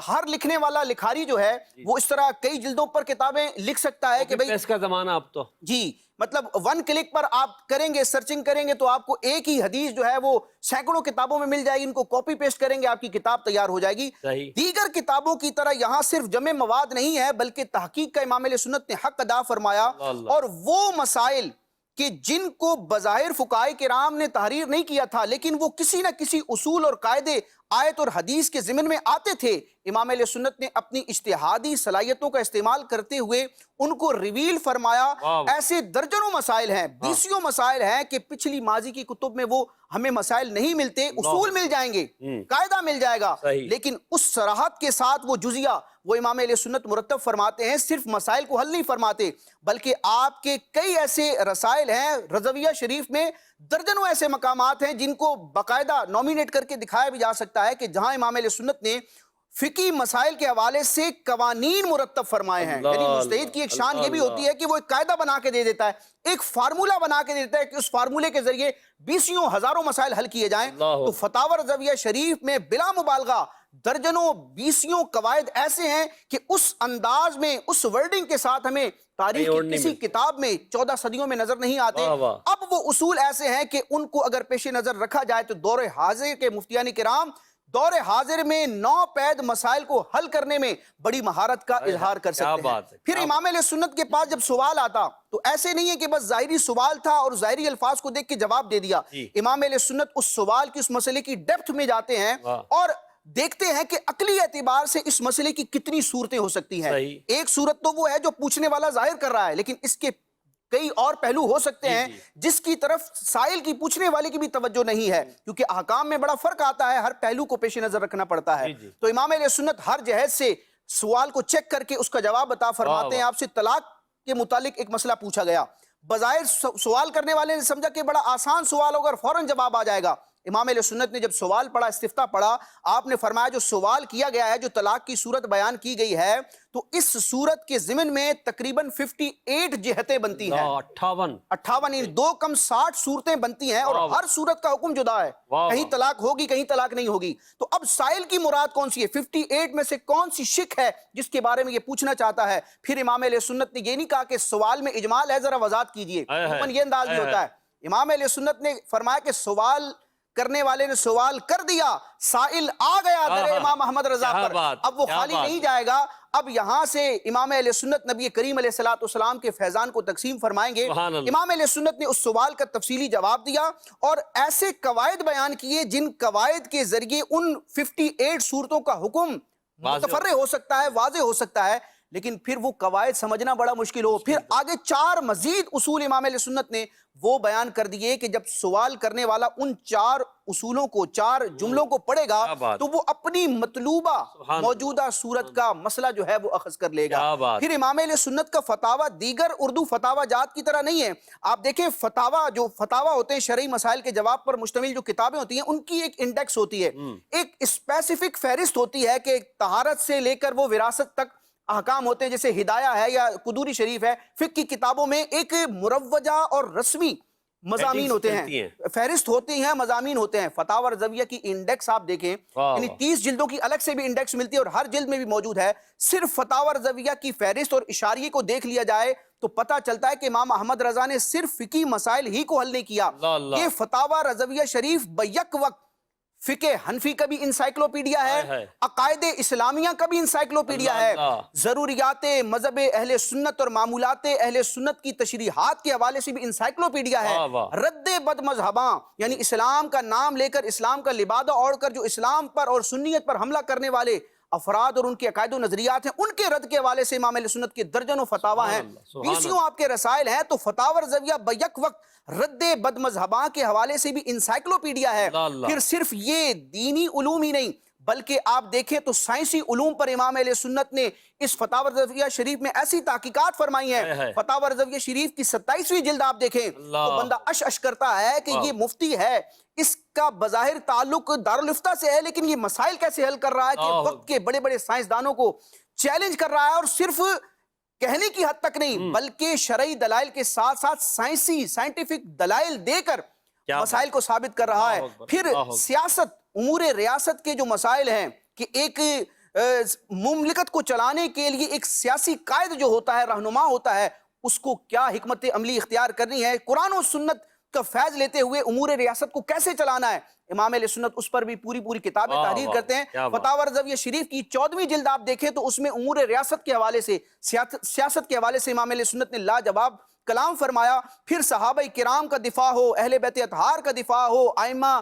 ہر لکھنے والا لکھاری جو ہے وہ اس طرح کئی جلدوں پر کتابیں لکھ سکتا ہے کہ بھئی اس کا زمانہ اب تو جی، مطلب 1 کلک پر آپ کریں گے، سرچنگ کریں گے تو آپ کو ایک ہی حدیث جو ہے وہ سینکڑوں کتابوں میں مل جائے گی، ان کو کاپی پیسٹ کریں گے، آپ کی کتاب تیار ہو جائے گی۔ دیگر کتابوں کی طرح یہاں صرف جمع مواد نہیں ہے، بلکہ تحقیق کا امام اہل سنت نے حق ادا فرمایا، اور وہ مسائل کہ جن کو بظاہر فقہائے کرام نے تحریر نہیں کیا تھا، لیکن وہ کسی نہ کسی اصول اور قاعدے آیت اور حدیث کے ضمن میں آتے تھے، امام اہل سنت نے اپنی اجتہادی صلاحیتوں کا استعمال کرتے ہوئے ان کو ریویل فرمایا۔ ایسے درجنوں مسائل ہیں، بیسیوں مسائل ہیں کہ پچھلی ماضی کی کتب میں وہ ہمیں مسائل نہیں ملتے، اصول مل جائیں گے، قاعدہ مل جائے گا، لیکن اس صراحت کے ساتھ وہ جزیہ وہ امام اہل سنت مرتب فرماتے ہیں، صرف مسائل کو حل نہیں فرماتے بلکہ آپ کے کئی ایسے رسائل ہیں، رضویہ شریف میں درجنوں ایسے مقامات ہیں جن کو باقاعدہ نومینیٹ کر کے دکھایا بھی جا سکتا ہے کہ جہاں امام اہل سنت نے فقہی مسائل کے حوالے سے قوانین مرتب فرمائے ہیں۔ یعنی مجتہد کی ایک شان یہ بھی ہوتی ہے کہ وہ ایک قاعدہ بنا کے دے دیتا ہے، ایک فارمولہ بنا کے دیتا ہے کہ اس فارمولے کے ذریعے بیسیوں ہزاروں مسائل حل کیے جائیں۔ تو فتاوی رضویہ شریف میں بلا مبالغہ درجنوں بیسیوں قواعد ایسے ہیں کہ اس انداز میں، اس ورڈنگ کے ساتھ ہمیں تاریخ کی کسی کتاب میں 14 صدیوں میں نظر نہیں آتے۔ اب وہ اصول ایسے ہیں کہ ان کو اگر پیش نظر رکھا جائے تو دور حاضر کے مفتیان کرام دور حاضر میں نو پید مسائل کو حل کرنے میں بڑی مہارت کا اظہار کر سکتے ہیں۔ پھر امام اہل سنت کے پاس جب سوال آتا تو ایسے نہیں ہے کہ بس ظاہری سوال تھا اور ظاہری الفاظ کو دیکھ کے جواب دے دیا۔ امام اہل سنت اس سوال کی، اس مسئلے کی ڈیپتھ میں جاتے ہیں اور دیکھتے ہیں کہ عقلی اعتبار سے اس مسئلے کی کتنی صورتیں ہو سکتی ہیں۔ ایک صورت تو وہ ہے جو پوچھنے والا ظاہر کر رہا ہے، لیکن اس کے کئی اور پہلو ہو سکتے ہیں جس کی طرف سائل کی، پوچھنے والے کی بھی توجہ نہیں ہے، کیونکہ احکام میں بڑا فرق آتا ہے، ہر پہلو کو پیش نظر رکھنا پڑتا ہے۔ تو امام اہل سنت ہر جہت سے سوال کو چیک کر کے اس کا جواب عطا فرماتے ہیں۔ آپ سے طلاق کے متعلق ایک مسئلہ پوچھا گیا، بظاہر سوال کرنے والے نے سمجھا کہ بڑا آسان سوال ہوگا اور فوراً جواب آ جائے گا۔ امام اہل سنت نے جب سوال پڑھا، استفتاء پڑھا، آپ نے فرمایا جو سوال کیا گیا ہے، جو طلاق کی صورت بیان کی گئی ہے، تو اس صورت کے ضمن میں تقریباً 58 جہتیں بنتی ہیں، 58 یعنی 2 کم 60 صورتیں بنتی ہیں، اور ہر صورت کا حکم جدا ہے، کہیں طلاق ہوگی کہیں طلاق نہیں ہوگی۔ تو اب سائل کی مراد کون سی ہے؟ 58 میں سے کون سی شک ہے جس کے بارے میں یہ پوچھنا چاہتا ہے؟ پھر امام اہل سنت نے یہ نہیں کہا کہ سوال میں اجمال ہے، ذرا وضاحت کیجئے، یہ انداز بھی ہوتا ہے۔ امام اہل سنت نے فرمایا کہ سوال کرنے والے نے سوال کر دیا، سائل آ گیا در امام احمد رضا پر، اب وہ خالی نہیں جائے گا، اب یہاں سے امام اہل سنت نبی کریم علیہ السلام کے فیضان کو تقسیم فرمائیں گے۔ امام اہل سنت نے اس سوال کا تفصیلی جواب دیا اور ایسے قواعد بیان کیے جن قواعد کے ذریعے ان 58 صورتوں کا حکم متفرع ہو سکتا ہے، واضح ہو سکتا ہے، لیکن پھر وہ قواعد سمجھنا بڑا مشکل ہو۔ پھر آگے 4 مزید اصول امام اہل سنت نے وہ بیان کر دیے کہ جب سوال کرنے والا ان 4 اصولوں کو، 4 جملوں کو پڑھے گا تو وہ اپنی مطلوبہ موجودہ صورت کا مسئلہ جو ہے وہ اخذ کر لے گا۔ پھر امام اہل سنت کا فتاوی دیگر اردو فتاوی جات کی طرح نہیں ہے۔ آپ دیکھیں جو فتاوی ہوتے ہیں، شرعی مسائل کے جواب پر مشتمل جو کتابیں ہوتی ہیں، ان کی ایک انڈیکس ہوتی ہے، ایک اسپیسیفک فہرست ہوتی ہے کہ طہارت سے لے کر وہ وراثت تک احکام ہوتے ہیں، جیسے ہدایہ ہے یا قدوری شریف ہے، فقہ کی کتابوں میں ایک مروجہ اور رسمی مضامین ہوتے ہیں، فہرست ہوتی ہیں، مضامین ہوتے ہیں۔ فتاوی رضویہ کی انڈیکس آپ دیکھیں، یعنی 30 جلدوں کی الگ سے بھی انڈیکس ملتی ہے اور ہر جلد میں بھی موجود ہے۔ صرف فتاوی رضویہ کی فہرست اور اشاریے کو دیکھ لیا جائے تو پتہ چلتا ہے کہ امام احمد رضا نے صرف فقہی مسائل ہی کو حل نہیں کیا، یہ فتاوی رضویہ شریف بیک وقت فقہ حنفی کا بھی انسائکلوپیڈیا ہے، عقائد اسلامیہ کا بھی انسائکلوپیڈیا ہے، ضروریات مذہب اہل سنت اور معمولات اہل سنت کی تشریحات کے حوالے سے بھی انسائکلوپیڈیا ہے، رد بد مذہباں یعنی اسلام کا نام لے کر، اسلام کا لبادہ اوڑھ کر جو اسلام پر اور سنیت پر حملہ کرنے والے افراد اور ان کے عقائد و نظریات ہیں، ان کے رد کے حوالے سے امام اہل سنت کے درجنوں فتاوی ہیں، 20 آپ کے رسائل ہیں۔ تو فتاوی رضویہ بیک وقت رد بد مذہباں کے حوالے سے بھی انسائکلوپیڈیا ہے۔ پھر صرف یہ دینی علوم ہی نہیں بلکہ آپ دیکھیں تو سائنسی علوم پر امام اہل سنت نے اس فتاوی رضویہ شریف میں ایسی تحقیقات فرمائی ہیں۔ فتاوی رضویہ شریف کی 27ویں جلد آپ دیکھیں تو بندہ اش کرتا ہے کہ یہ مفتی ہے، اس کا بظاہر تعلق دارالفتہ سے ہے، لیکن یہ مسائل کیسے حل کر رہا ہے کہ وقت کے بڑے بڑے سائنسدانوں کو چیلنج کر رہا ہے، اور صرف کہنے کی حد تک نہیں بلکہ شرعی دلائل کے ساتھ ساتھ سائنٹیفک دلائل دے کر مسائل کو ثابت کر رہا ہے۔ پھر سیاست، امور ریاست کے جو مسائل ہیں کہ ایک مملکت کو چلانے کے لیے ایک سیاسی قائد جو ہوتا ہے، رہنما ہوتا ہے، اس کو کیا حکمت عملی اختیار کرنی ہے، قرآن و سنت کا فیض لیتے ہوئے امور ریاست کو کیسے چلانا ہے، امام اہل سنت اس پر بھی پوری کتابیں تحریر کرتے ہیں۔ فتاوی رضویہ شریف کی 14ویں جلد آپ دیکھیں تو اس میں امور ریاست کے حوالے سے، سیاست کے حوالے سے امام اہل سنت نے لاجواب کلام فرمایا۔ پھر صحابہ کرام کا دفاع ہو، اہل بیت اطہار کا دفاع ہو، ائمہ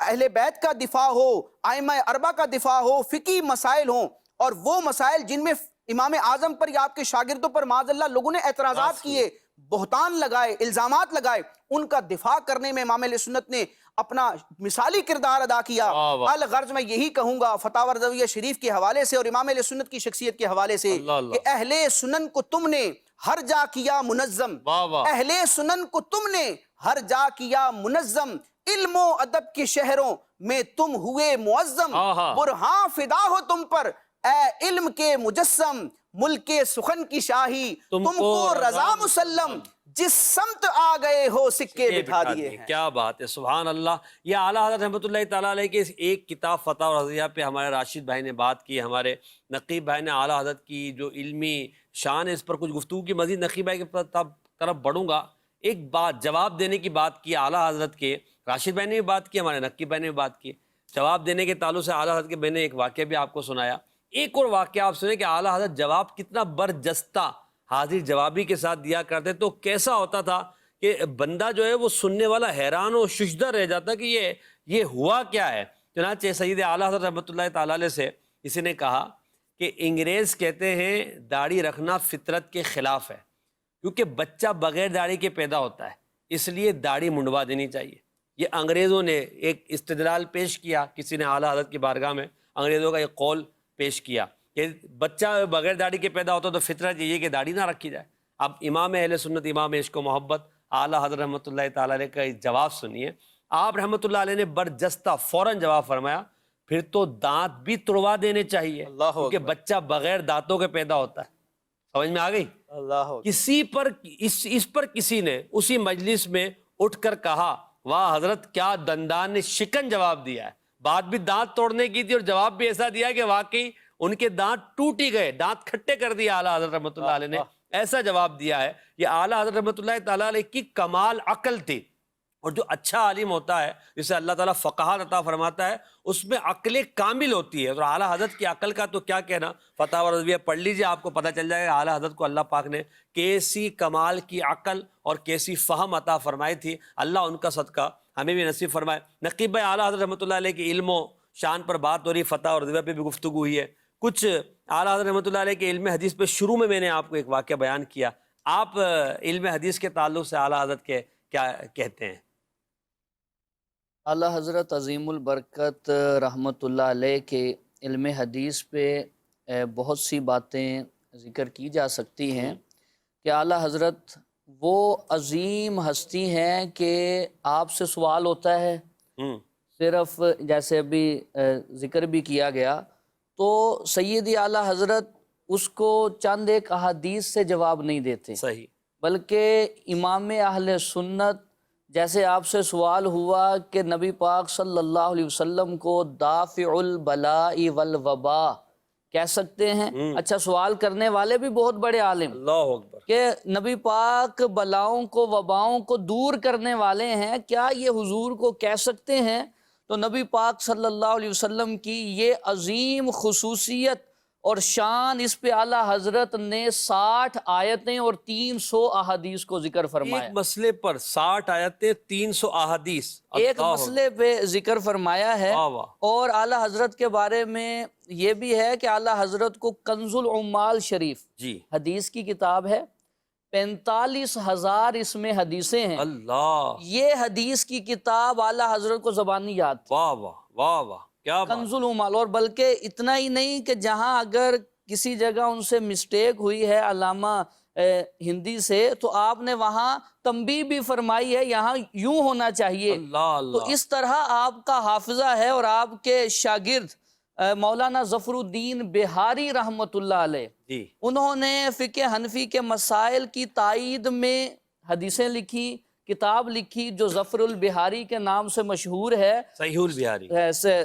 اہل بیت کا دفاع ہو، ائمہ اربعہ کا دفاع ہو، فقہی مسائل ہوں، اور وہ مسائل جن میں امام اعظم پر یا آپ کے شاگردوں پر معاذ اللہ لوگوں نے اعتراضات کیے، بہتان لگائے، الزامات لگائے، ان کا دفاع کرنے میں امام اہل سنت نے اپنا مثالی کردار ادا کیا۔ الغرض میں یہی کہوں گا فتاوی رضویہ شریف کے حوالے سے اور امام اہل سنت کی شخصیت کے حوالے سے کہ اہل سنن کو تم نے ہر جا کیا منظم، اہل سنن کو تم نے ہر جا کیا منظم، علم و ادب کے شہروں میں تم ہوئے معظم، برہاں فدا ہو تم پر اے علم کے مجسم، ملک سخن کی شاہی تم کو رضا مسلم، جس سمت آ گئے ہو سکے بٹھا دیے ہیں۔ کیا بات ہے، سبحان اللہ۔ یہ اعلیٰ حضرت رحمۃ اللہ تعالیٰ علیہ کے ایک کتاب فتح و رضیہ پہ ہمارے راشد بھائی نے بات کی، ہمارے نقیب بھائی نے اعلیٰ حضرت کی جو علمی شان ہے اس پر کچھ گفتگو کی، مزید نقیب بھائی کی طرف بڑھوں گا۔ ایک بات جواب دینے کی بات کی اعلیٰ حضرت کے، راشد بھائی نے بھی بات کی، ہمارے نقیب بھائی نے بھی بات کی، جواب دینے کے تعلق سے اعلیٰ حضرت کے میں نے ایک واقعہ بھی آپ کو سنایا۔ ایک اور واقعہ آپ سنیں کہ اعلیٰ حضرت جواب کتنا برجستہ حاضر جوابی کے ساتھ دیا کرتے، تو کیسا ہوتا تھا کہ بندہ جو ہے وہ سننے والا حیران و ششدر رہ جاتا کہ یہ ہوا کیا ہے۔ چنانچہ سید اعلیٰ حضرت رحمۃ اللہ تعالیٰ علیہ سے کسی نے کہا کہ انگریز کہتے ہیں داڑھی رکھنا فطرت کے خلاف ہے، کیونکہ بچہ بغیر داڑھی کے پیدا ہوتا ہے، اس لیے داڑھی منڈوا دینی چاہیے۔ یہ انگریزوں نے ایک استدلال پیش کیا، کسی نے اعلیٰ حضرت کی بارگاہ میں انگریزوں کا ایک قول پیش کیا کہ بچہ بغیر داڑھی کے پیدا ہوتا تو فطرت یہ کہ داڑھی نہ رکھی جائے۔ اب امام اہل سنت، امام عشق و محبت اعلیٰ حضرت رحمۃ اللہ تعالیٰ علیہ کا جواب سنیے۔ آپ رحمۃ اللہ علیہ نے برجستہ فوراً جواب فرمایا، پھر تو دانت بھی توڑوا دینے چاہیے، کیونکہ بچہ بغیر دانتوں کے پیدا ہوتا ہے۔ سمجھ میں آ گئی؟ کسی پر اس پر کسی نے اسی مجلس میں اٹھ کر کہا، واہ حضرت کیا دندان نے شکن جواب دیا ہے، بات بھی دانت توڑنے کی تھی اور جواب بھی ایسا دیا کہ واقعی ان کے دانت ٹوٹ ہی گئے، دانت کھٹے کر دیا اعلیٰ حضرت رحمۃ اللہ علیہ نے، ایسا جواب دیا ہے۔ یہ اعلیٰ حضرت رحمۃ اللہ تعالیٰ علیہ کی کمال عقل تھی، اور جو اچھا عالم ہوتا ہے جسے اللہ تعالیٰ فقاہت عطا فرماتا ہے اس میں عقل کامل ہوتی ہے، اور اعلیٰ حضرت کی عقل کا تو کیا کہنا، فتح و رضویہ پڑھ لیجیے آپ کو پتہ چل جائے گا اعلیٰ حضرت کو اللہ پاک نے کیسی کمال کی عقل اور کیسی فہم عطا فرمائی تھی۔ اللہ ان کا صدقہ ہمیں بھی نصیب فرمائے۔ نقیب بھائی اعلیٰ حضرت رحمۃ اللہ علیہ کے علم و شان پر بات ہو رہی، فتح و رضویہ پہ بھی گفتگو ہوئی ہے۔ کچھ اعلیٰ حضرت رحمۃ اللہ علیہ کے علم حدیث پہ شروع میں نے آپ کو ایک واقعہ بیان کیا، آپ علم حدیث کے تعلق سے اعلیٰ حضرت کے کیا کہتے ہیں؟ اعلیٰ حضرت عظیم البرکت رحمۃ اللہ علیہ کے علم حدیث پہ بہت سی باتیں ذکر کی جا سکتی ہیں کہ اعلیٰ حضرت وہ عظیم ہستی ہیں کہ آپ سے سوال ہوتا ہے، صرف جیسے ابھی ذکر بھی کیا گیا تو سیدی اعلیٰ حضرت اس کو چند ایک احادیث سے جواب نہیں دیتے، صحیح، بلکہ امام اہل سنت جیسے آپ سے سوال ہوا کہ نبی پاک صلی اللہ علیہ وسلم کو دافع البلاء والوباء کہہ سکتے ہیں، اچھا سوال کرنے والے بھی بہت بڑے عالم، اللہ اکبر، کہ نبی پاک بلاؤں کو وباؤں کو دور کرنے والے ہیں، کیا یہ حضور کو کہہ سکتے ہیں؟ تو نبی پاک صلی اللہ علیہ وسلم کی یہ عظیم خصوصیت اور شان، اس پہ اعلیٰ حضرت نے 60 آیتیں اور 300 احادیث کو ذکر فرمایا۔ ایک مسئلے پر 60 آیتیں 300 احادیث، ایک مسئلے پہ ذکر فرمایا ہے۔ اور اعلیٰ حضرت کے بارے میں یہ بھی ہے کہ اعلیٰ حضرت کو کنز العمال شریف حدیث کی کتاب ہے، 45,000 اس میں حدیثیں ہیں۔ اللہ، یہ حدیث کی کتاب اعلیٰ حضرت کو زبانی یاد تھی، واہ واہ واہ واہ، کیا کنز العمال۔ اور بلکہ اتنا ہی نہیں کہ جہاں اگر کسی جگہ ان سے مسٹیک ہوئی ہے علامہ ہندی سے تو آپ نے وہاں تنبیہ بھی فرمائی ہے، یہاں یوں ہونا چاہیے۔ تو اس طرح آپ کا حافظہ ہے، اور آپ کے شاگرد مولانا ظفر الدین بہاری رحمۃ اللہ علیہ، انہوں نے فقہ حنفی کے مسائل کی تائید میں حدیثیں لکھی، کتاب لکھی جو ظفر البہاری کے نام سے مشہور ہے، صحیح البہاری،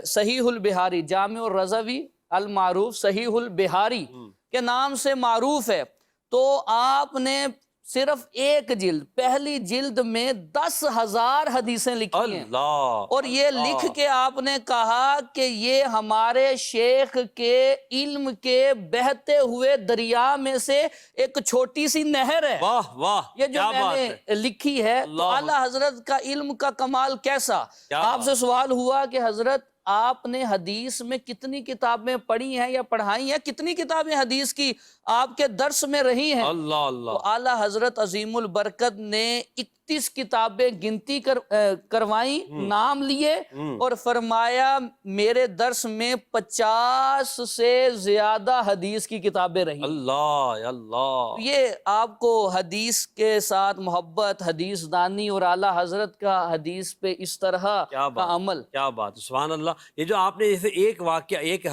صحیح البہاری، جامع الرضوی المعروف صحیح البہاری کے نام سے معروف ہے۔ تو آپ نے صرف ایک جلد، پہلی جلد میں 10,000 حدیثیں لکھی ہیں، اللہ، اور یہ لکھ کے آپ نے کہا کہ یہ ہمارے شیخ کے علم کے بہتے ہوئے دریا میں سے ایک چھوٹی سی نہر ہے۔ واہ واہ، یہ جو کیا میں بات نے ہے، لکھی ہے، تو اللہ، اعلیٰ حضرت کا علم کا کمال کیسا؟ کیا آپ بات سے سوال ہوا کہ حضرت آپ نے حدیث میں کتنی کتابیں پڑھی ہیں یا پڑھائی ہیں، کتنی کتابیں حدیث کی آپ کے درس میں رہی ہیں؟ اللہ تو اللہ، اعلیٰ حضرت عظیم البرکت نے 31 کتابیں گنتی کروائیں، نام لیے، اور فرمایا میرے درس میں 50 سے زیادہ حدیث کی کتابیں رہی۔ اللہ اللہ، یہ آپ کو حدیث کے ساتھ محبت، حدیث دانی اور اعلیٰ حضرت کا حدیث پہ اس طرح کیا کا بات، عمل۔ کیا بات، سبحان اللہ۔ یہ جو آپ نے جیسے ایک واقعہ، ایک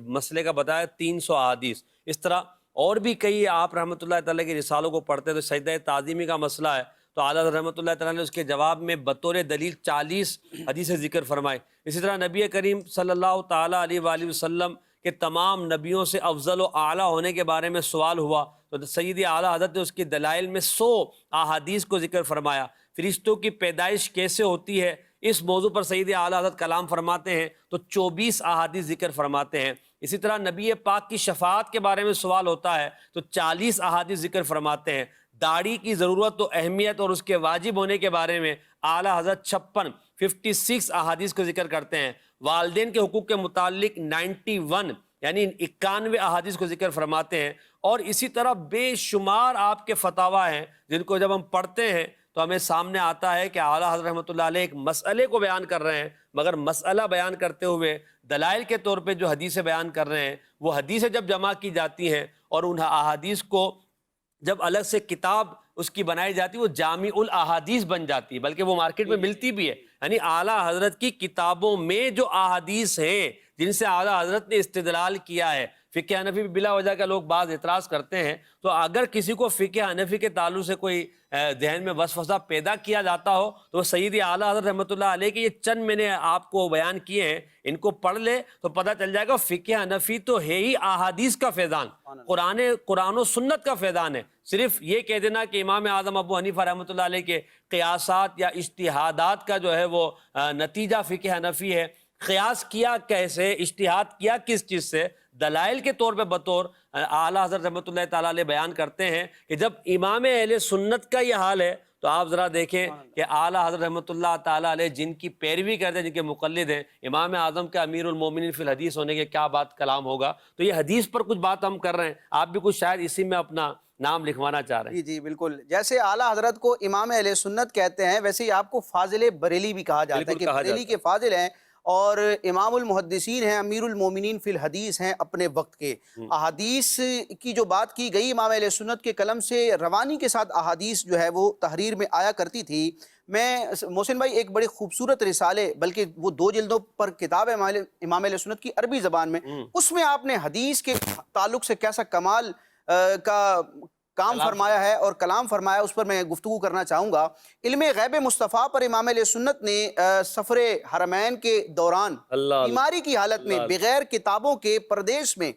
مسئلے کا بتایا، 300 احادیث، اس طرح اور بھی کئی آپ رحمۃ اللہ تعالیٰ کے رسالوں کو پڑھتے ہیں تو سجدہ تعظیمی کا مسئلہ ہے، تو اعلیٰ حضرت رحمۃ اللہ تعالیٰ نے اس کے جواب میں بطور دلیل 40 حدیث ذکر فرمائے۔ اسی طرح نبی کریم صلی اللہ تعالیٰ علیہ وآلہ وسلم کہ تمام نبیوں سے افضل و اعلیٰ ہونے کے بارے میں سوال ہوا تو سیدی اعلیٰ حضرت نے اس کی دلائل میں 100 احادیث کو ذکر فرمایا۔ فرشتوں کی پیدائش کیسے ہوتی ہے، اس موضوع پر سیدی اعلیٰ حضرت کلام فرماتے ہیں تو 24 احادیث ذکر فرماتے ہیں۔ اسی طرح نبی پاک کی شفاعت کے بارے میں سوال ہوتا ہے تو 40 احادیث ذکر فرماتے ہیں۔ داڑھی کی ضرورت و اہمیت اور اس کے واجب ہونے کے بارے میں اعلیٰ حضرت 56 احادیث کو ذکر کرتے ہیں۔ والدین کے حقوق کے متعلق 91 یعنی 91 احادیث کو ذکر فرماتے ہیں، اور اسی طرح بے شمار آپ کے فتاویٰ ہیں جن کو جب ہم پڑھتے ہیں تو ہمیں سامنے آتا ہے کہ اعلیٰ حضرت رحمۃ اللہ علیہ ایک مسئلے کو بیان کر رہے ہیں، مگر مسئلہ بیان کرتے ہوئے دلائل کے طور پہ جو حدیثیں بیان کر رہے ہیں، وہ حدیثیں جب جمع کی جاتی ہیں اور ان احادیث کو جب الگ سے کتاب اس کی بنائی جاتی ہے، وہ جامع الاحادیث بن جاتی ہے، بلکہ وہ مارکیٹ میں ملتی بھی ہے۔ یعنی اعلیٰ حضرت کی کتابوں میں جو احادیث ہیں جن سے اعلیٰ حضرت نے استدلال کیا ہے، فقہ حنفی بلا وجہ کا لوگ بعض اعتراض کرتے ہیں، تو اگر کسی کو فقہ حنفی کے تعلق سے کوئی ذہن میں وسوسہ پیدا کیا جاتا ہو تو وہ سیدی اعلیٰ حضرت رحمۃ اللہ علیہ کے یہ چند میں نے آپ کو بیان کیے ہیں، ان کو پڑھ لے تو پتہ چل جائے گا فقہ حنفی تو ہے ہی احادیث کا فیضان، قرآن و سنت کا فیضان ہے۔ صرف یہ کہہ دینا کہ امام اعظم ابو حنیفہ رحمۃ اللہ علیہ کے قیاسات یا اجتہادات کا جو ہے وہ نتیجہ فقہ حنفی ہے، قیاس کیا کیسے، اجتہاد کیا کس چیز سے، دلائل کے طور پہ بطور اعلیٰ حضرت رحمۃ اللہ تعالیٰ علیہ بیان کرتے ہیں کہ جب امام اہل سنت کا یہ حال ہے تو آپ ذرا دیکھیں کہ اعلیٰ حضرت رحمۃ اللہ تعالیٰ علیہ جن کی پیروی کرتے ہیں، جن کے مقلد ہیں، امام اعظم کے امیر المومنین فی الحدیث ہونے کے کیا بات کلام ہوگا۔ تو یہ حدیث پر کچھ بات ہم کر رہے ہیں، آپ بھی کچھ شاید اسی میں اپنا نام لکھوانا چاہ رہے ہیں۔ جی بالکل، جیسے اعلیٰ حضرت کو امام اہل سنت کہتے ہیں، ویسے ہی آپ کو فاضل بریلی بھی کہا جاتا ہے کہ بریلی کے فاضل ہیں، اور امام المحدثین ہیں، امیر المومنین فی الحدیث ہیں اپنے وقت کے۔ احادیث کی جو بات کی گئی امام اہل سنت کے قلم سے روانی کے ساتھ احادیث جو ہے وہ تحریر میں آیا کرتی تھی۔ میں محسن بھائی ایک بڑے خوبصورت رسالے، بلکہ وہ 2 جلدوں پر کتاب ہے امام اہل سنت کی عربی زبان میں، اس میں آپ نے حدیث کے تعلق سے کیسا کمال کا کام فرمایا ہے اور کلام فرمایا، اس پر میں گفتگو کرنا چاہوں گا۔ علم غیب مصطفیٰ پر امام علیہ سنت نے سفر حرمین کے دوران بیماری کی حالت میں بغیر کتابوں کے پردیش میں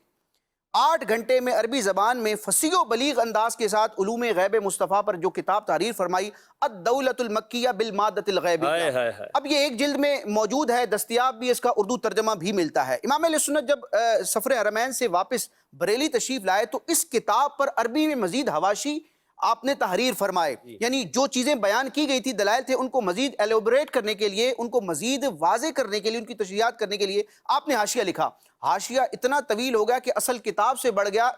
8 گھنٹے میں عربی زبان میں فصیح و بلیغ انداز کے ساتھ علوم غیب مصطفیٰ پر جو کتاب تحریر فرمائی، الدولۃ المکیہ بالمادۃ الغیبیہ، اب یہ ایک جلد میں موجود ہے، دستیاب بھی، اس کا اردو ترجمہ بھی ملتا ہے۔ امام علیہ سنت جب سفر حرمین سے واپس بریلی تشریف لائے تو اس کتاب پر عربی میں مزید حواشی آپ نے تحریر فرمائے، یعنی جو چیزیں بیان کی گئی تھی، دلائل تھے، ان کو مزید ایلوبریٹ کرنے کے لیے، ان کو مزید واضح کرنے کے لیے، ان کی تشریحات کرنے کے لیے آپ نے حاشیہ لکھا۔ حاشیہ اتنا طویل ہو گیا کہ اصل کتاب سے بڑھ گیا۔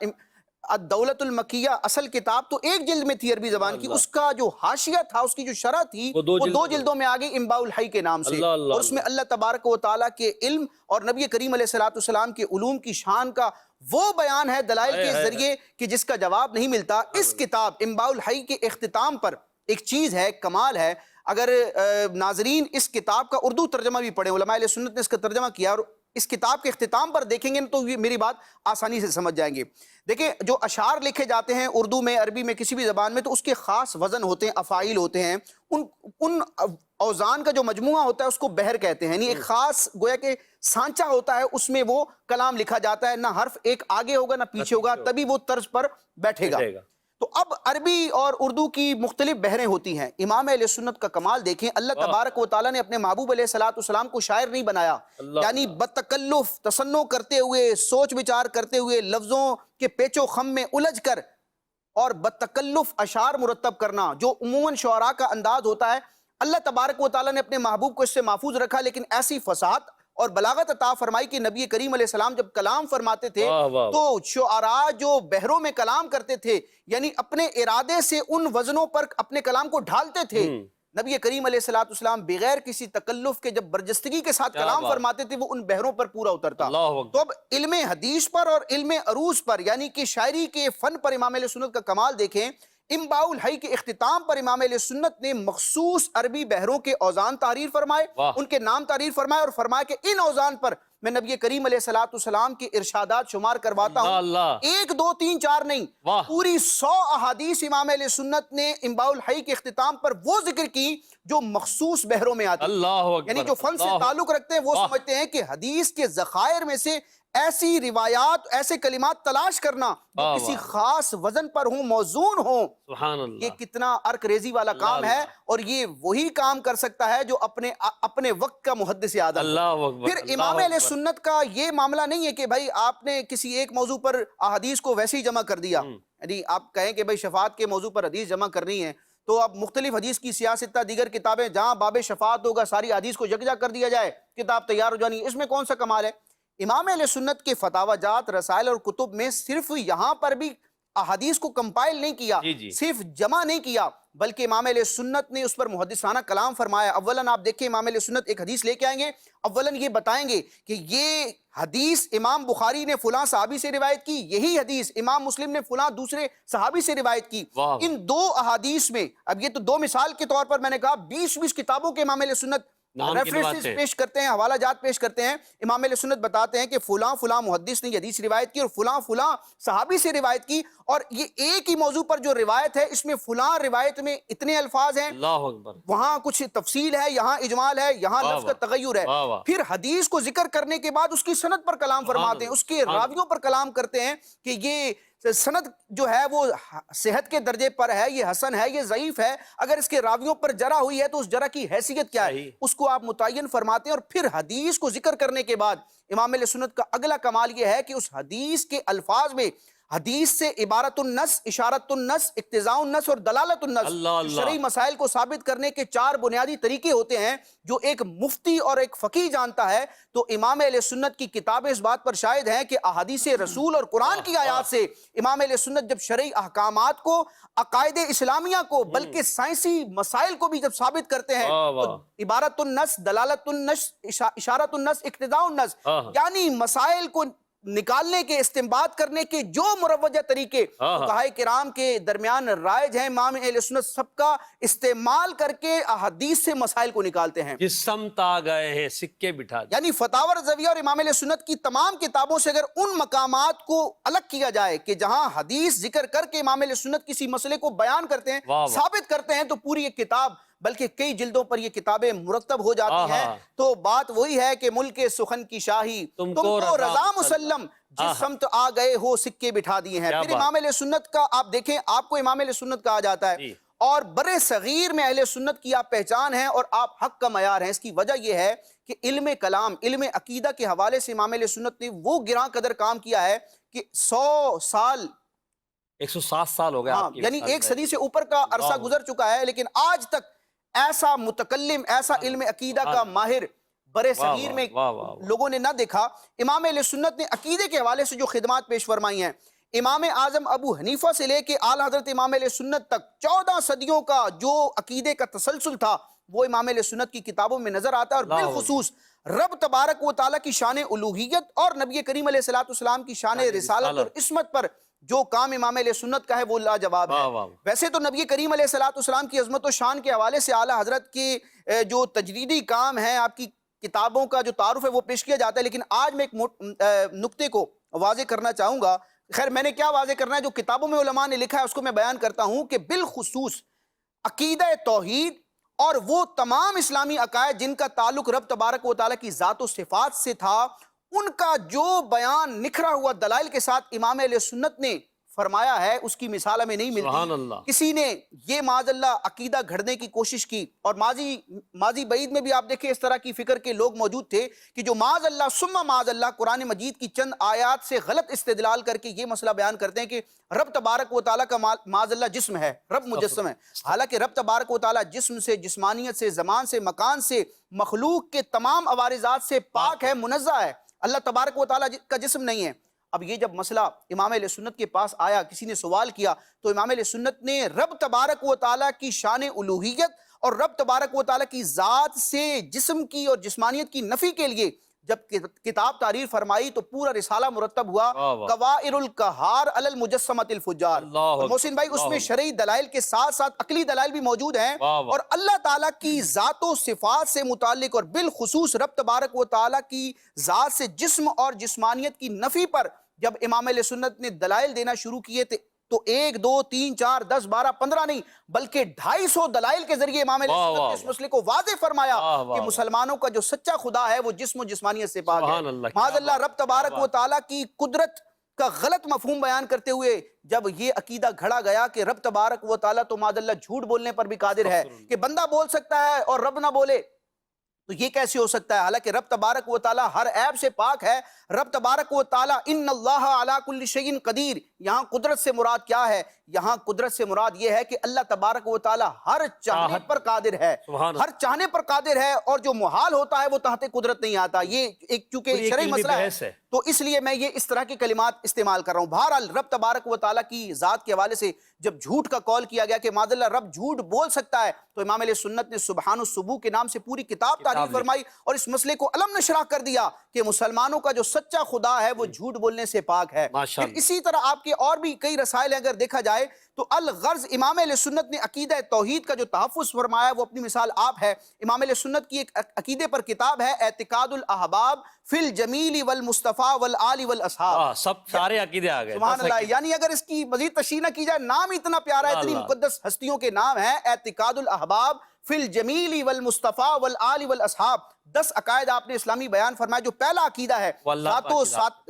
الدولۃ المکیہ اصل کتاب تو ایک جلد میں تھی عربی زبان کی، اس کا جو حاشیہ تھا، اس کی جو شرح تھی، وہ 2 جلدوں میں آگئی انباء الحی کے نام سے، اور اس میں اللہ تبارک و تعالیٰ کے علم اور نبی کریم علیہ السلام کے علوم کی شان کا وہ بیان ہے دلائل کے ذریعے کہ جس کا جواب نہیں ملتا۔ اس کتاب انباء الحی کے اختتام پر ایک چیز ہے، کمال ہے، اگر ناظرین اس کتاب کا اردو ترجمہ بھی پڑھیں، علماء علیہ سنت نے اس کا ترجمہ کیا، اور اس کتاب کے اختتام پر دیکھیں گے تو یہ میری بات آسانی سے سمجھ جائیں گے۔ دیکھیں جو اشعار لکھے جاتے ہیں اردو میں، عربی میں، کسی بھی زبان میں، تو اس کے خاص وزن ہوتے ہیں، افعیل ہوتے ہیں، ان اوزان کا جو مجموعہ ہوتا ہے اس کو بحر کہتے ہیں، یعنی ایک خاص گویا کہ سانچہ ہوتا ہے، اس میں وہ کلام لکھا جاتا ہے، نہ حرف ایک آگے ہوگا نہ پیچھے ہوگا، تبھی وہ طرز پر بیٹھے گا۔ تو اب عربی اور اردو کی مختلف بحریں ہوتی ہیں. امام اہل سنت کا کمال دیکھیں, اللہ تبارک و تعالیٰ نے اپنے محبوب علیہ السلام کو شاعر نہیں بنایا, یعنی بتکلف تصنع کرتے ہوئے, سوچ بچار کرتے ہوئے, لفظوں کے پیچ و خم میں الجھ کر اور بتکلف اشعار مرتب کرنا جو عموماً شعراء کا انداز ہوتا ہے, اللہ تبارک و تعالیٰ نے اپنے محبوب کو اس سے محفوظ رکھا. لیکن ایسی فصاحت اور بلاغت عطا فرمائی کہ نبی کریم علیہ السلام جب کلام فرماتے تھے تو شعراء جو بحروں میں کلام کرتے تھے, یعنی اپنے ارادے سے ان وزنوں پر اپنے کلام کو ڈھالتے تھے. نبی کریم علیہ السلام بغیر کسی تکلف کے جب برجستگی کے ساتھ کلام فرماتے تھے وہ ان بحروں پر پورا اترتا. تو اب علم حدیث پر اور علم عروض پر یعنی کہ شاعری کے فن پر امام اہل سنت کا کمال دیکھیں. انباء الحی کے اختتام پر امام اہل سنت نے مخصوص عربی بحروں کے اوزان تحریر فرمائے, ان کے نام تحریر فرمائے اور فرمایا کہ ان اوزان پر میں نبی کریم علیہ السلام کے ارشادات شمار کرواتا ہوں. 1 2 3 4 نہیں, پوری 100 احادیث امام اہل سنت نے انباء الحی کے اختتام پر وہ ذکر کی جو مخصوص بحروں میں آتی ہیں. یعنی جو فن سے تعلق رکھتے ہیں وہ سمجھتے ہیں کہ حدیث کے ذخائر میں سے ایسی روایات, ایسے کلمات تلاش کرنا جو کسی خاص وزن پر ہوں, موزون ہوں, یہ کتنا عرق ریزی والا کام ہے. اور یہ وہی کام کر سکتا ہے جو اپنے وقت کا محدث اعظم. پھر امام اہل سنت کا یہ معاملہ نہیں ہے کہ بھائی آپ نے کسی ایک موضوع پر احادیث کو ویسے ہی جمع کر دیا, یعنی آپ کہیں کہ بھائی شفاعت کے موضوع پر حدیث جمع کرنی ہے تو اب مختلف حدیث کی سیاستہ دیگر کتابیں جہاں باب شفاعت ہوگا ساری حدیث کو یکجا کر دیا جائے, کتاب تیار ہو جانی. اس میں کون سا کمال ہے؟ امام اہل سنت کے فتاوی جات, رسائل اور کتب میں صرف یہاں پر بھی احادیث کو کمپائل نہیں کیا, صرف جمع نہیں کیا, بلکہ امام اہل سنت نے اس پر محدثانہ کلام فرمایا. اولاً آپ دیکھیں امام اہل سنت ایک حدیث لے کے آئیں گے, اولاً یہ بتائیں گے کہ یہ حدیث امام بخاری نے فلاں صحابی سے روایت کی, یہی حدیث امام مسلم نے فلاں دوسرے صحابی سے روایت کی. ان 2 احادیث میں, اب یہ تو 2 مثال کے طور پر میں نے کہا, 20 کتابوں کے امام اہل سنت ریفرنسز پیش کرتے ہیں, حوالہ جات پیش کرتے ہیں. امام اہل سنت بتاتے ہیں کہ فلاں محدث نے یہ حدیث روایت کی اور فلاں صحابی سے روایت کی, اور یہ ایک ہی موضوع پر جو روایت ہے اس میں فلاں روایت میں اتنے الفاظ ہیں, وہاں کچھ تفصیل ہے, یہاں اجمال ہے, یہاں لفظ کا تغیر ہے. پھر حدیث کو ذکر کرنے کے بعد اس کی سند پر کلام فرماتے ہیں, اس کے راویوں پر کلام کرتے ہیں کہ یہ سند جو ہے وہ صحت کے درجے پر ہے, یہ حسن ہے, یہ ضعیف ہے, اگر اس کے راویوں پر جرح ہوئی ہے تو اس جرح کی حیثیت کیا ہے, اس کو آپ متعین فرماتے ہیں. اور پھر حدیث کو ذکر کرنے کے بعد امام اہل سنت کا اگلا کمال یہ ہے کہ اس حدیث کے الفاظ میں حدیث سے عبارت النص, اشارت النص, اقتضاء النص اور دلالت النص شرعی مسائل کو ثابت کرنے کے 4 بنیادی طریقے ہوتے ہیں جو ایک مفتی اور ایک فقیہ جانتا ہے. تو امام اہل سنت کی کتابیں اس بات پر شاہد ہیں کہ احادیث رسول اور قرآن کی آیات سے امام اہل سنت جب شرعی احکامات کو, عقائد اسلامیہ کو, بلکہ سائنسی مسائل کو بھی جب ثابت کرتے ہیں تو عبارت النص, دلالت النص, اشارت النص, اقتضاء النص, یعنی مسائل کو نکالنے کے, استنباط کرنے کے جو مروجہ طریقے فقہاء کرام کے درمیان رائج ہیں, امام اہل سنت سب کا استعمال کر کے احادیث سے مسائل کو نکالتے ہیں. جس سمت آ گئے ہیں سکے بٹھا دیں. یعنی فتاوی رضویہ اور امام اہل سنت کی تمام کتابوں سے اگر ان مقامات کو الگ کیا جائے کہ جہاں حدیث ذکر کر کے امام اہل سنت کسی مسئلے کو بیان کرتے ہیں, ثابت کرتے ہیں, تو پوری ایک کتاب, بلکہ کئی جلدوں پر یہ کتابیں مرتب ہو جاتی ہیں. تو بات وہی ہے کہ ملک سخن کی شاہی تم کو رضا مسلم, جس سمت آ گئے ہو سکے بٹھا دیے ہیں. پھر امام اہل سنت کا آپ دیکھیں, آپ کو امام اہل سنت کہا جاتا ہے اور برے صغیر میں اہل سنت کی آپ پہچان ہیں اور آپ حق کا معیار ہیں. اس کی وجہ یہ ہے کہ علم کلام, علم عقیدہ کے حوالے سے امام اہل سنت نے وہ گراں قدر کام کیا ہے کہ 100 سال 107 سال ہو گئے, یعنی 1 صدی سے اوپر کا عرصہ گزر چکا ہے, لیکن آج تک ایسا متکلم, ایسا علم عقیدہ کا ماہر برے صغیر میں لوگوں نے نہ دیکھا. امام اہل سنت نے عقیدے کے حوالے سے جو خدمات پیش فرمائی ہیں, امام اعظم ابو حنیفہ سے لے کے اعلی حضرت امام اہل سنت تک 14 صدیوں کا جو عقیدے کا تسلسل تھا وہ امام اہل سنت کی کتابوں میں نظر آتا ہے. اور بالخصوص رب تبارک و تعالیٰ کی شان الوہیت اور نبی کریم علیہ السلام کی شان رسالت اور عصمت پر جو کام امام علیہ سنت کا ہے وہ لاجواب ہے. ویسے تو نبی کریم علیہ السلام کی عظمت و شان کے حوالے سے اعلیٰ حضرت کی جو تجریدی کام ہے, آپ کی کتابوں کا جو تعارف ہے وہ پیش کیا جاتا ہے, لیکن آج میں ایک نقطے کو واضح کرنا چاہوں گا. خیر میں نے کیا واضح کرنا ہے, جو کتابوں میں علماء نے لکھا ہے اس کو میں بیان کرتا ہوں کہ بالخصوص عقیدہ توحید اور وہ تمام اسلامی عقائد جن کا تعلق رب تبارک و تعالیٰ کی ذات و صفات سے تھا, ان کا جو بیان نکھرا ہوا دلائل کے ساتھ امام اہل سنت نے فرمایا ہے اس کی مثال ہمیں نہیں سبحان ملتی۔ اللہ۔ کسی نے یہ معاذ اللہ عقیدہ گھڑنے کی کوشش کی، اور ماضی بعید میں بھی آپ دیکھیں اس طرح کی فکر کے لوگ موجود تھے کہ جو معاذ اللہ ثم معاذ اللہ قرآن مجید کی چند آیات سے غلط استدلال کر کے یہ مسئلہ بیان کرتے ہیں کہ رب تبارک و تعالیٰ کا معاذ اللہ جسم ہے، رب مجسم ہے۔ حالانکہ رب تبارک و تعالیٰ جسم سے، جسمانیت سے، زمان سے، مکان سے، مخلوق کے تمام عوارضات سے پاک ہے، منزہ ہے۔ اللہ تبارک و تعالیٰ کا جسم نہیں ہے۔ اب یہ جب مسئلہ امام اہل سنت کے پاس آیا، کسی نے سوال کیا، تو امام اہل سنت نے رب تبارک و تعالیٰ کی شان الوہیت اور رب تبارک و تعالیٰ کی ذات سے جسم کی اور جسمانیت کی نفی کے لیے جب کتاب تحریر فرمائی تو پورا رسالہ مرتب ہوا قوائر القہار علی المجسمۃ الفجار۔ اور محسن بھائی اس میں شرعی دلائل کے ساتھ ساتھ عقلی دلائل بھی موجود ہیں، اور اللہ تعالیٰ کی ذات و صفات سے متعلق اور بالخصوص رب تبارک و تعالیٰ کی ذات سے جسم اور جسمانیت کی نفی پر جب امام اہل سنت نے دلائل دینا شروع کیے تھے تو 1 2 3 4 10 12 15 نہیں بلکہ 250 دلائل کے ذریعے امام اہل سنت نے اس مسئلے کو واضح فرمایا کہ مسلمانوں کا جو سچا خدا ہے وہ جسم و جسمانیت سے پاک ہے۔ معاذ اللہ رب تبارک و تعالیٰ کی قدرت کا غلط مفہوم بیان کرتے ہوئے جب یہ عقیدہ گھڑا گیا کہ رب تبارک و تعالیٰ تو معاذ اللہ جھوٹ بولنے پر بھی قادر ہے، کہ بندہ بول سکتا ہے اور رب نہ بولے، تو یہ کیسے ہو سکتا ہے؟ حالانکہ رب تبارک و تعالیٰ ہر عیب سے پاک ہے۔ رب تبارک و تعالیٰ ان اللہ علی کل شیء قدیر، یہاں قدرت سے مراد کیا ہے؟ یہاں قدرت سے مراد یہ ہے کہ اللہ تبارک و تعالیٰ ہر چاہنے پر قادر ہے، ہر چاہنے پر قادر ہے، اور جو محال ہوتا ہے وہ تحت قدرت نہیں آتا۔ یہ ایک چونکہ شرعی مسئلہ ہے تو اس لیے میں یہ اس طرح کے کلمات استعمال کر رہا ہوں۔ بہرحال رب تبارک و تعالیٰ کی ذات کے حوالے سے جب جھوٹ کا قول کیا گیا کہ معاذ اللہ رب جھوٹ بول سکتا ہے، تو امام علیہ سنت نے سبحان السبوح کے نام سے پوری کتاب تحریر فرمائی اور اس مسئلے کو علم نشرح کر دیا کہ مسلمانوں کا جو سچا خدا ہے وہ جھوٹ بولنے سے پاک ہے۔ پھر اسی طرح آپ کے اور بھی کئی رسائل ہیں، اگر دیکھا جائے تو الغرض امام اہل سنت نے عقیدہ توحید کا جو تحفظ فرمایا وہ اپنی مثال آپ ہے۔ امام اہل سنت کی ایک عقیدے پر کتاب ہے اعتقاد الاحباب فی الجمیل والمصطفیٰ والآل والاصحاب، سب سارے عقیدے آ گئے۔ سبحان اللہ، یعنی اگر اس کی مزید تشریح نہ کی جائے، نام اتنا پیارا ہے، اتنی مقدس ہستیوں کے نام ہیں، اعتقاد الاحباب فی الجمیل والمصطفیٰ والآل والاصحاب۔ 10 عقائد آپ نے اسلامی بیان فرمایا۔ جو پہلا عقیدہ ہے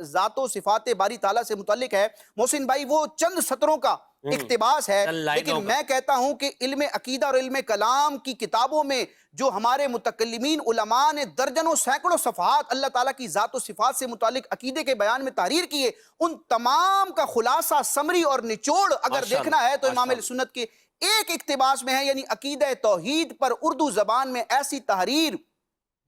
ذات و صفات باری تعالیٰ سے متعلق ہے، محسن بھائی وہ چند سطروں کا اقتباس ہے، لیکن میں کہتا ہوں کہ علم عقیدہ اور علم کلام کی کتابوں میں جو ہمارے متکلمین علماء نے درجنوں سینکڑوں صفحات اللہ تعالیٰ کی ذات و صفات سے متعلق عقیدے کے بیان میں تحریر کیے، ان تمام کا خلاصہ، سمری اور نچوڑ اگر دیکھنا ہے تو امام اہل سنت کے ایک اقتباس میں ہے، یعنی عقیدہ توحید پر اردو زبان میں ایسی تحریر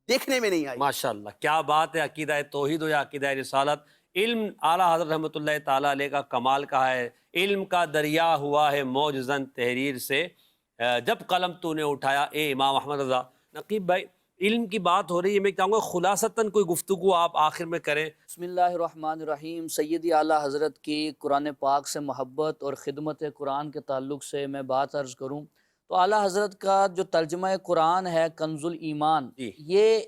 دیکھنے میں نہیں آئی۔ ماشاءاللہ، کیا بات ہے! عقیدہ توحید ہو یا عقیدہ رسالت، علم اعلیٰ حضرت رحمۃ اللہ تعالیٰ علیہ کا کمال کا ہے۔ علم کا دریا ہوا ہے موجزن تحریر سے، جب قلم تو نے اٹھایا اے امام احمد رضا۔ نقیب بھائی، علم کی بات ہو رہی ہے، میں چاہوں گا خلاصتاً کوئی گفتگو آپ آخر میں کریں۔ بسم اللہ الرحمن الرحیم۔ سیدی اعلیٰ حضرت کی قرآن پاک سے محبت اور خدمت قرآن کے تعلق سے میں بات عرض کروں تو اعلیٰ حضرت کا جو ترجمہ قرآن ہے کنز الایمان، یہ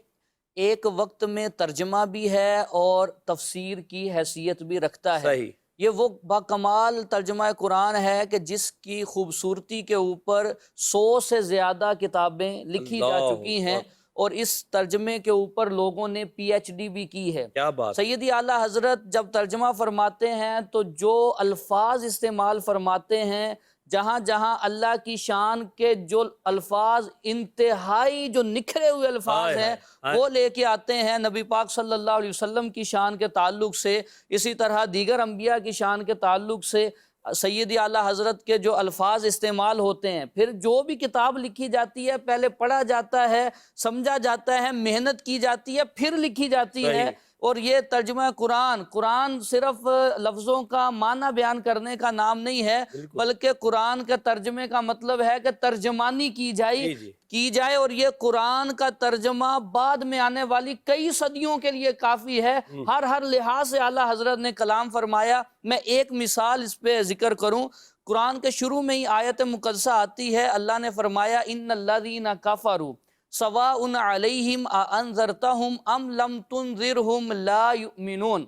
ایک وقت میں ترجمہ بھی ہے اور تفسیر کی حیثیت بھی رکھتا ہے۔ یہ وہ باکمال ترجمہ قرآن ہے کہ جس کی خوبصورتی کے اوپر 100 سے زیادہ کتابیں لکھی جا چکی ہیں، اور اس ترجمے کے اوپر لوگوں نے پی ایچ ڈی بھی کی ہے۔ کیا بات! سیدی اعلیٰ حضرت جب ترجمہ فرماتے ہیں تو جو الفاظ استعمال فرماتے ہیں، جہاں جہاں اللہ کی شان کے جو الفاظ انتہائی جو نکھرے ہوئے الفاظ ہیں وہ لے کے آتے ہیں نبی پاک صلی اللہ علیہ وسلم کی شان کے تعلق سے، اسی طرح دیگر انبیاء کی شان کے تعلق سے سیدی اعلیٰ حضرت کے جو الفاظ استعمال ہوتے ہیں، پھر جو بھی کتاب لکھی جاتی ہے پہلے پڑھا جاتا ہے، سمجھا جاتا ہے، محنت کی جاتی ہے، پھر لکھی جاتی ہے۔ اور یہ ترجمہ قرآن صرف لفظوں کا معنی بیان کرنے کا نام نہیں ہے، بلکہ قرآن کے ترجمے کا مطلب ہے کہ ترجمانی کی جائے، اور یہ قرآن کا ترجمہ بعد میں آنے والی کئی صدیوں کے لیے کافی ہے۔ ہر لحاظ سے اعلیٰ حضرت نے کلام فرمایا۔ میں ایک مثال اس پہ ذکر کروں، قرآن کے شروع میں ہی آیت مقدسہ آتی ہے، اللہ نے فرمایا ان الذین کفروا سواء علیہم اانذرتہم ام لم تنذرہم لا یؤمنون۔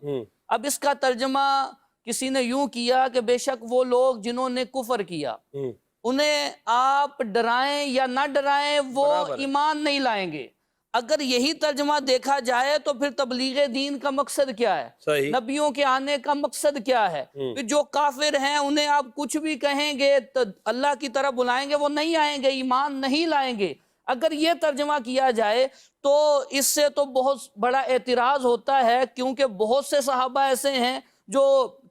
اب اس کا ترجمہ کسی نے یوں کیا کہ بے شک وہ لوگ جنہوں نے کفر کیا، انہیں آپ ڈرائیں یا نہ ڈرائیں وہ ایمان نہیں لائیں گے۔ اگر یہی ترجمہ دیکھا جائے تو پھر تبلیغ دین کا مقصد کیا ہے؟ صحیح۔ نبیوں کے آنے کا مقصد کیا ہے؟ پھر جو کافر ہیں انہیں آپ کچھ بھی کہیں گے تو اللہ کی طرف بلائیں گے، وہ نہیں آئیں گے، ایمان نہیں لائیں گے۔ اگر یہ ترجمہ کیا جائے تو اس سے تو بہت بڑا اعتراض ہوتا ہے، کیونکہ بہت سے صحابہ ایسے ہیں جو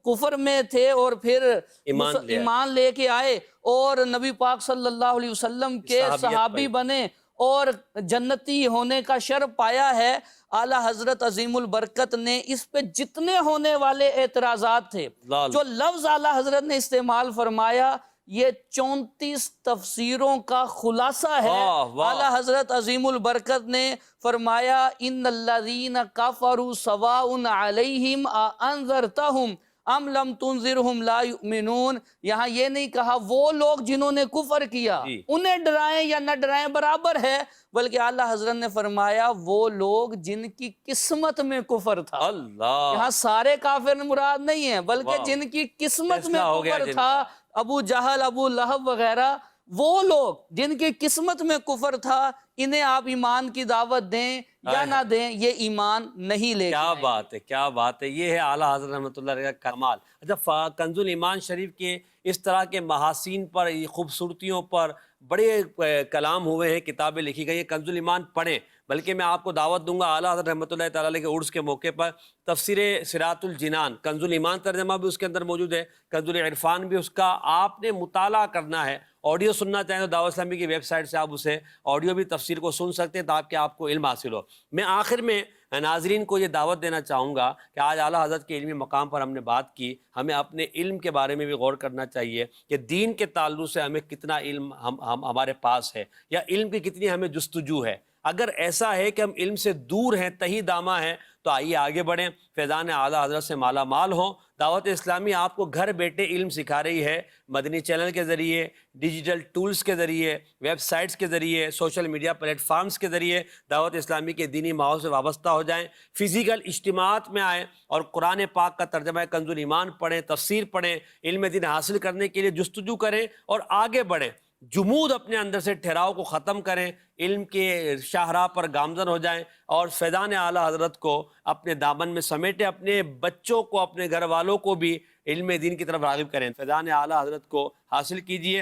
کفر میں تھے اور پھر ایمان لے کے آئے اور نبی پاک صلی اللہ علیہ وسلم کے صحابی بنے اور جنتی ہونے کا شرف پایا ہے۔ اعلیٰ حضرت عظیم البرکت نے اس پہ جتنے ہونے والے اعتراضات تھے، جو لفظ اعلیٰ حضرت نے استعمال فرمایا، یہ 34 تفسیروں کا خلاصہ ہے۔ اعلیٰ حضرت عظیم البرکت نے فرمایا ان الذین کفروا سواء علیہم انذرتہم ام لم تنذرہم لا یؤمنون۔ یہاں یہ نہیں کہا وہ لوگ جنہوں نے کفر کیا انہیں ڈرائیں یا نہ ڈرائیں برابر ہے، بلکہ اعلیٰ حضرت نے فرمایا وہ لوگ جن کی قسمت میں کفر تھا۔ یہاں سارے کافر مراد نہیں ہیں، بلکہ جن کی قسمت میں کفر تھا، ابو جہل، ابو لہب وغیرہ، وہ لوگ جن کی قسمت میں کفر تھا، انہیں آپ ایمان کی دعوت دیں یا نہ دیں، یہ ایمان نہیں لے۔ کیا بات ہے، کیا بات ہے! یہ ہے اعلیٰ حضرت رحمۃ اللہ علیہ کا کمال۔ اچھا، کنز الایمان شریف کے اس طرح کے محاسین پر، خوبصورتیوں پر بڑے کلام ہوئے ہیں، کتابیں لکھی گئی ہیں۔ کنز الایمان پڑھیں، بلکہ میں آپ کو دعوت دوں گا اعلیٰ حضرت رحمۃ اللہ تعالیٰ علیہ کے عرس کے موقع پر تفسیر صراط الجنان، کنز الایمان ترجمہ بھی اس کے اندر موجود ہے، کنز العرفان بھی اس کا آپ نے مطالعہ کرنا ہے۔ آڈیو سننا چاہیں تو دعوت اسلامی کی ویب سائٹ سے آپ اسے آڈیو بھی تفسیر کو سن سکتے ہیں تاکہ آپ کو علم حاصل ہو۔ میں آخر میں ناظرین کو یہ دعوت دینا چاہوں گا کہ آج اعلیٰ حضرت کے علمی مقام پر ہم نے بات کی، ہمیں اپنے علم کے بارے میں بھی غور کرنا چاہیے کہ دین کے تعلق سے ہمیں کتنا علم ہمارے پاس ہے، یا علم کی کتنی ہمیں جستجو ہے۔ اگر ایسا ہے کہ ہم علم سے دور ہیں، تہی دامہ ہیں، تو آئیے آگے بڑھیں، فیضان اعلیٰ حضرت سے مالا مال ہوں۔ دعوت اسلامی آپ کو گھر بیٹھے علم سکھا رہی ہے، مدنی چینل کے ذریعے، ڈیجیٹل ٹولز کے ذریعے، ویب سائٹس کے ذریعے، سوشل میڈیا پلیٹ فارمز کے ذریعے۔ دعوت اسلامی کے دینی ماحول سے وابستہ ہو جائیں، فزیکل اجتماعات میں آئیں اور قرآن پاک کا ترجمہ کنز الایمان پڑھیں، تفسیر پڑھیں، علم دین حاصل کرنے کے لیے جستجو کریں اور آگے بڑھیں۔ جمود اپنے اندر سے ٹھہراؤ کو ختم کریں، علم کے شاہراہ پر گامزن ہو جائیں اور فیضان اعلیٰ حضرت کو اپنے دامن میں سمیٹیں، اپنے بچوں کو، اپنے گھر والوں کو بھی علم دین کی طرف راغب کریں۔ فیضان اعلیٰ حضرت کو حاصل کیجئے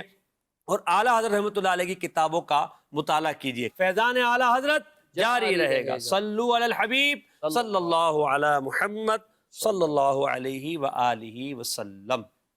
اور اعلیٰ حضرت رحمۃ اللہ علیہ کی کتابوں کا مطالعہ کیجئے۔ فیضان اعلیٰ حضرت جاری رہے گا۔ صلو علی الحبیب صلی اللہ علی محمد صلی اللہ علیہ وآلہ وسلم۔